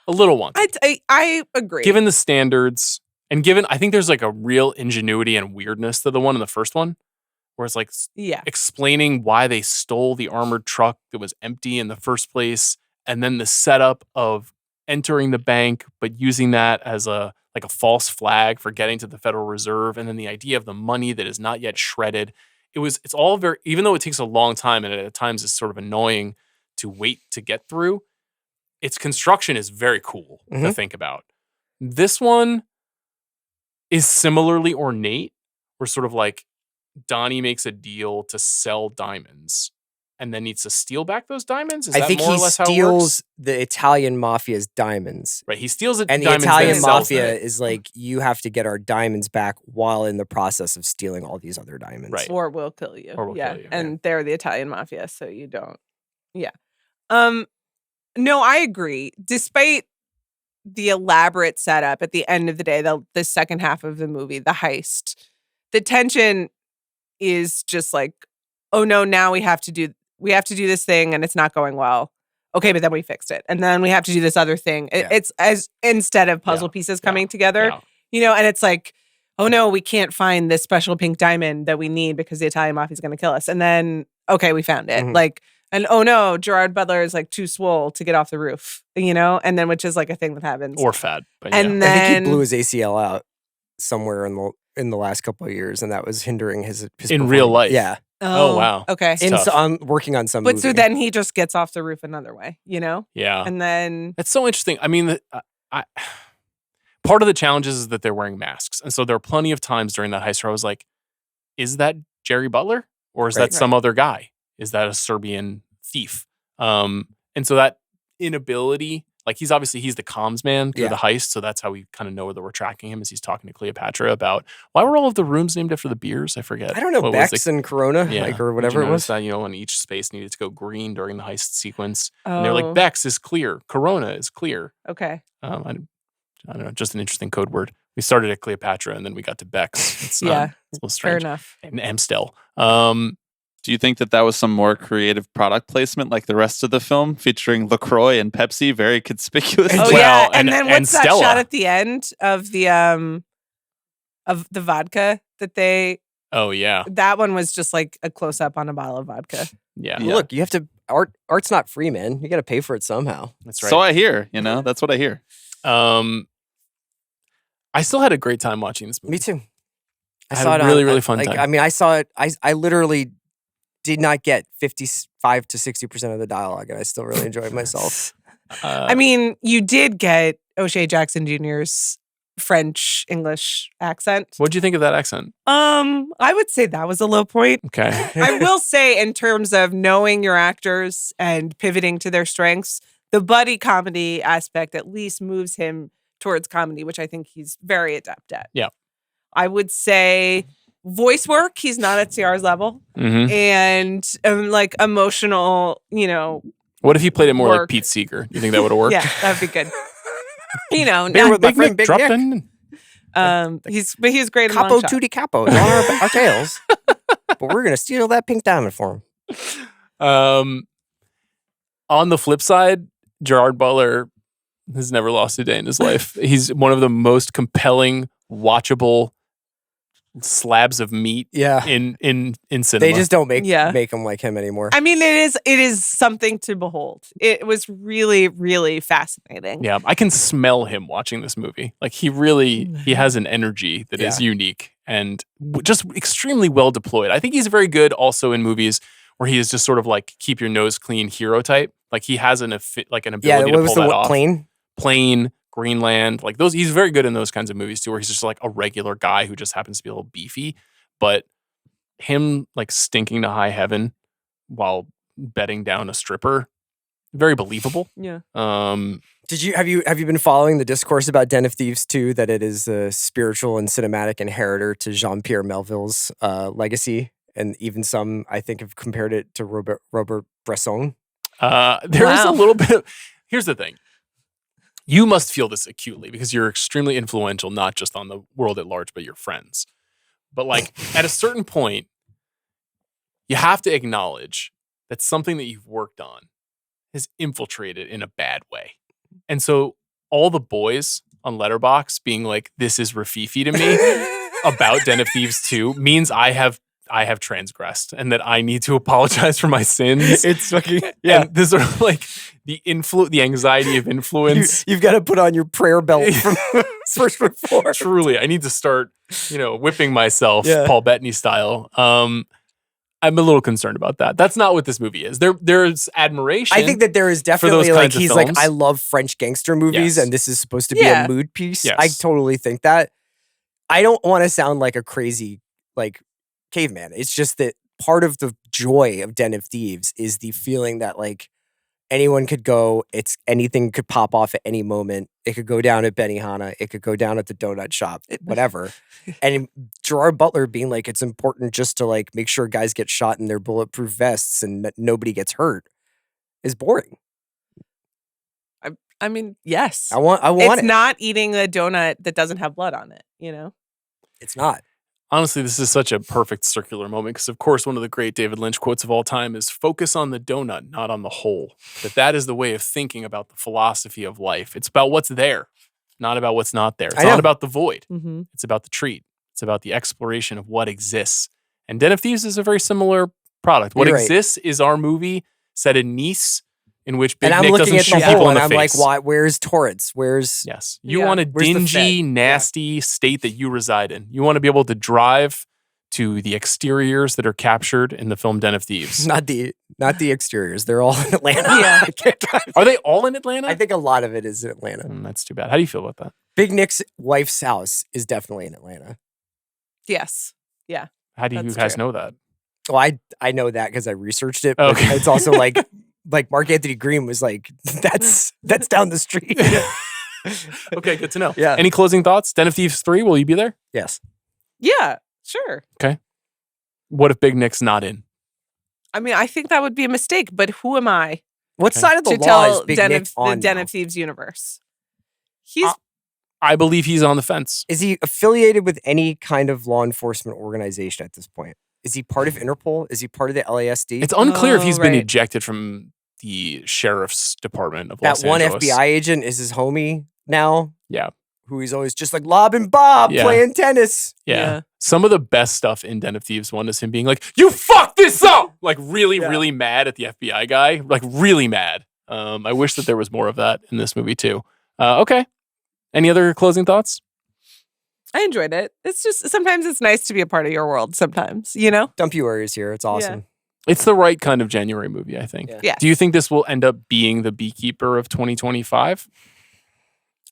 A little wanting. I agree. Given the standards, and given, I think there's like a real ingenuity and weirdness to the one in the first one, where it's like yeah. explaining why they stole the armored truck that was empty in the first place, and then the setup of entering the bank, but using that as a false flag for getting to the Federal Reserve, and then the idea of the money that is not yet shredded. It's all very, even though it takes a long time and at times it's sort of annoying to wait to get through, its construction is very cool to think about. This one is similarly ornate, where sort of like Donnie makes a deal to sell diamonds and then needs to steal back those diamonds. Is I that think more or he less how it works? steals the Italian mafia's diamonds. Right, he steals it. And the diamonds, Italian then sells mafia them. is like, you have to get our diamonds back while in the process of stealing all these other diamonds. Right. Or we'll kill you. Or we'll yeah. kill you, And they're the Italian mafia, so you don't. Yeah. No, I agree. Despite the elaborate setup at the end of the day, the second half of the movie, the heist, the tension is just like, oh no, now we have to do this thing and it's not going well. Okay, but then we fixed it. And then we have to do this other thing. It's as instead of puzzle pieces coming together, and it's like, oh no, we can't find this special pink diamond that we need because the Italian mafia is going to kill us. And then, okay, we found it. And oh no, Gerard Butler is like too swole to get off the roof, and then, which is like a thing that happens. Or fat. But And I think then he blew his ACL out somewhere in the last couple of years, and that was hindering his in real performance. life. Yeah. Oh, wow. Okay. Working on some But movie. so then he just gets off the roof another way, Yeah. And then It's so interesting. I mean, part of the challenge is that they're wearing masks. And so there are plenty of times during that heist where I was like, is that Jerry Butler? Or is that some other guy? Is that a Serbian thief? And so that inability, like he's the comms man through the heist. So that's how we kind of know that we're tracking him, as he's talking to Cleopatra about why were all of the rooms named after the beers? I forget. I don't know, What was Bex and Corona, or whatever Did you it was. notice that, when each space needed to go green during the heist sequence. And they're like, Bex is clear. Corona is clear. Okay. I don't know, just an interesting code word. We started at Cleopatra and then we got to Bex. It's, it's a little strange. Fair enough. And Amstel. Do you think that was some more creative product placement like the rest of the film, featuring LaCroix and Pepsi very conspicuous? Oh Well, yeah, and- and then and what's that Stella. shot at the end of the vodka that they? Oh yeah. That one was just like a close up on a bottle of vodka. Yeah. Well, look, you have to art's not free, man. You got to pay for it somehow. That's right. So I hear, that's what I hear. I still had a great time watching this movie. Me too. I had a really, really fun like, time. I mean, I saw it. I literally did not get 55 to 60% of the dialogue, and I still really enjoyed myself. I mean, you did get O'Shea Jackson Jr.'s French English accent. What'd you think of that accent? I would say that was a low point. Okay. I will say, in terms of knowing your actors and pivoting to their strengths, the buddy comedy aspect at least moves him towards comedy, which I think he's very adept at. Yeah. I would say voice work, he's not at CR's level. Mm-hmm. And like emotional, What if he played it more like work. Pete Seeger? You think that would have worked? Yeah, that'd be good. Beer with my Big friend Nick Big dropped Nick. in. he's great in Capo long shot. tutti capo. It's on our tails. But we're going to steal that pink diamond for him. On the flip side, Gerard Butler has never lost a day in his life. He's one of the most compelling, watchable slabs of meat Yeah. in cinema. They just don't make Yeah. him like him anymore. I mean, it is something to behold. It was really, really fascinating. Yeah, I can smell him watching this movie. Like he has an energy that is unique and just extremely well deployed. I think he's very good also in movies where he is just sort of like keep your nose clean hero type. Like he has an ability Yeah, to what was pull the that off. plane? Greenland, like those. He's very good in those kinds of movies too, where he's just like a regular guy who just happens to be a little beefy. But him like stinking to high heaven while bedding down a stripper, very believable. Yeah. Have you been following the discourse about Den of Thieves 2, that it is a spiritual and cinematic inheritor to Jean-Pierre Melville's legacy? And even some, I think, have compared it to Robert Bresson. There is a little bit of, here's the thing. You must feel this acutely because you're extremely influential, not just on the world at large, but your friends. But like at a certain point, you have to acknowledge that something that you've worked on has infiltrated in a bad way. And so all the boys on Letterboxd being like, this is Rafifi to me about Den of Thieves 2 means I have transgressed and that I need to apologize for my sins. It's fucking And this sort of like the anxiety of influence. You've got to put on your prayer belt from First Reform. Truly, I need to start, whipping myself, Yeah. Paul Bettany style. I'm a little concerned about that. That's not what this movie is. There's admiration. I think that there is those definitely like kinds of he's like, films. I love French gangster movies, Yes. and this is supposed to be Yeah. a mood piece. Yes. I totally think that. I don't want to sound like a crazy like caveman. It's just that part of the joy of Den of Thieves is the feeling that like anyone could go, anything could pop off at any moment. It could go down at Benihana, it could go down at the donut shop, whatever. And Gerard Butler being like, it's important just to like make sure guys get shot in their bulletproof vests and that nobody gets hurt is boring. I mean, yes. I want It's it. not eating a donut that doesn't have blood on it, It's not. Honestly, this is such a perfect circular moment because, of course, one of the great David Lynch quotes of all time is focus on the donut, not on the whole. That is the way of thinking about the philosophy of life. It's about what's there, not about what's not there. It's I know. not about the void. Mm-hmm. It's about the treat. It's about the exploration of what exists. And Den of Thieves is a very similar product. What You're right. exists is our movie set in Nice, in which Big And I'm Nick looking doesn't at shoot the people whole in and the I'm face. like, why? Where's Torrance? Where's Yes. You Yeah. want a Where's the dingy, Fed? nasty state that you reside in. You want to be able to drive to the exteriors that are captured in the film Den of Thieves. not the exteriors? They're all in Atlanta. Yeah. I can't drive. Are they all in Atlanta? I think a lot of it is in Atlanta. That's too bad. How do you feel about that? Big Nick's wife's house is definitely in Atlanta. Yes. How do you That's guys true. know that? Well, I know that because I researched it. But Okay. it's also like Mark Anthony Green was like, that's down the street. Okay, good to know. Yeah. Any closing thoughts? Den of Thieves 3, will you be there? Yes. Yeah, sure. What if Big Nick's not in? I mean, I think that would be a mistake, but who am I What Okay. side of the to law is tell Big Den Nick of, the on Den now? of Thieves universe? He's I believe he's on the fence. Is he affiliated with any kind of law enforcement organization at this point? Is he part of Interpol? Is he part of the LASD? It's unclear if Oh, he's been right. ejected from the sheriff's department of that Los one Angeles. FBI agent is his homie now. Yeah. Who he's always just like Lob and Bob Yeah. playing tennis. Yeah. Yeah. Some of the best stuff in Den of Thieves 1 is him being like, you fucked this up! Like really, Yeah. really mad at the FBI guy. Like really mad. I wish that there was more of that in this movie too. Okay. Any other closing thoughts? I enjoyed it. It's just sometimes it's nice to be a part of your world. Sometimes, Dump you is here. It's awesome. It's the right kind of January movie, I think. Yeah. Yeah. Do you think this will end up being the Beekeeper of 2025?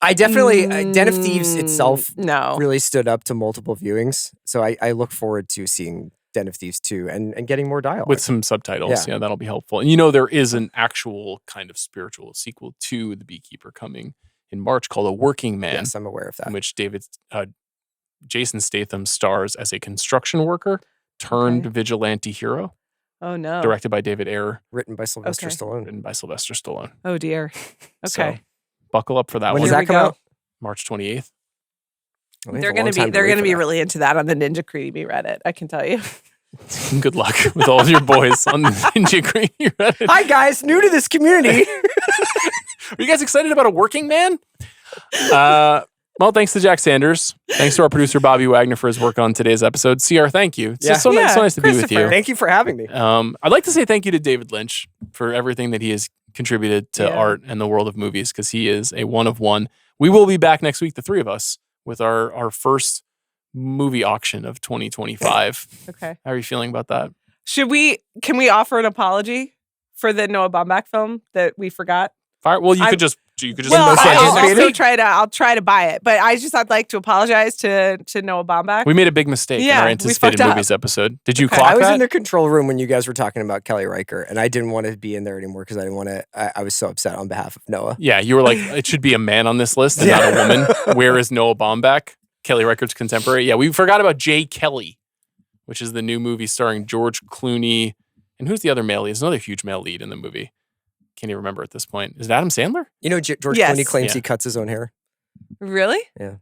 I definitely Den of Thieves itself no. really stood up to multiple viewings, so I look forward to seeing Den of Thieves 2 and getting more dialogue with some subtitles. Yeah, that'll be helpful. And there is an actual kind of spiritual sequel to The Beekeeper coming in March called A Working Man. Yes, I'm aware of that. In which Jason Statham stars as a construction worker turned vigilante hero. Oh no! Directed by David Ayer. Written by Sylvester Stallone. Oh dear. Okay. So, buckle up for that when one. When does that come out? March 28th. They're gonna be really into that on the Ninja Creamy Reddit. I can tell you. Good luck with all of your boys on the Ninja Creamy Reddit. Hi guys, new to this community. Are you guys excited about A Working Man? Well, thanks to Jack Sanders. Thanks to our producer Bobby Wagner for his work on today's episode. CR, thank you. It's just so nice to be with you. Thank you for having me. I'd like to say thank you to David Lynch for everything that he has contributed to art and the world of movies, because he is a one of one. We will be back next week, the three of us, with our first movie auction of 2025. Okay. How are you feeling about that? Can we offer an apology for the Noah Baumbach film that we forgot? Well, you could just Well, I'll try to buy it, but I'd like to apologize to Noah Baumbach. We made a big mistake in our anticipated movies episode. Did you clock that? I was in the control room when you guys were talking about Kelly Riker, and I didn't want to be in there anymore because I didn't want to. I was so upset on behalf of Noah. Yeah, you were like, it should be a man on this list and not a woman. Where is Noah Baumbach? Kelly Riker's contemporary. Yeah, we forgot about Jay Kelly, which is the new movie starring George Clooney. And who's the other male lead? There's another huge male lead in the movie. Can't even remember at this point. Is it Adam Sandler? George Clooney claims he cuts his own hair. Really? Yeah.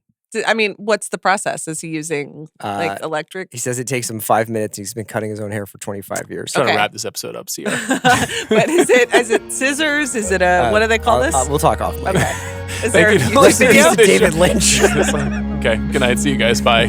I mean, what's the process? Is he using electric? He says it takes him 5 minutes. He's been cutting his own hair for 25 years. Trying to wrap this episode up, see. But is it scissors? Is it what do they call this? We'll talk off. Okay. Is there a video? David Lynch. Okay. Good night. See you guys. Bye.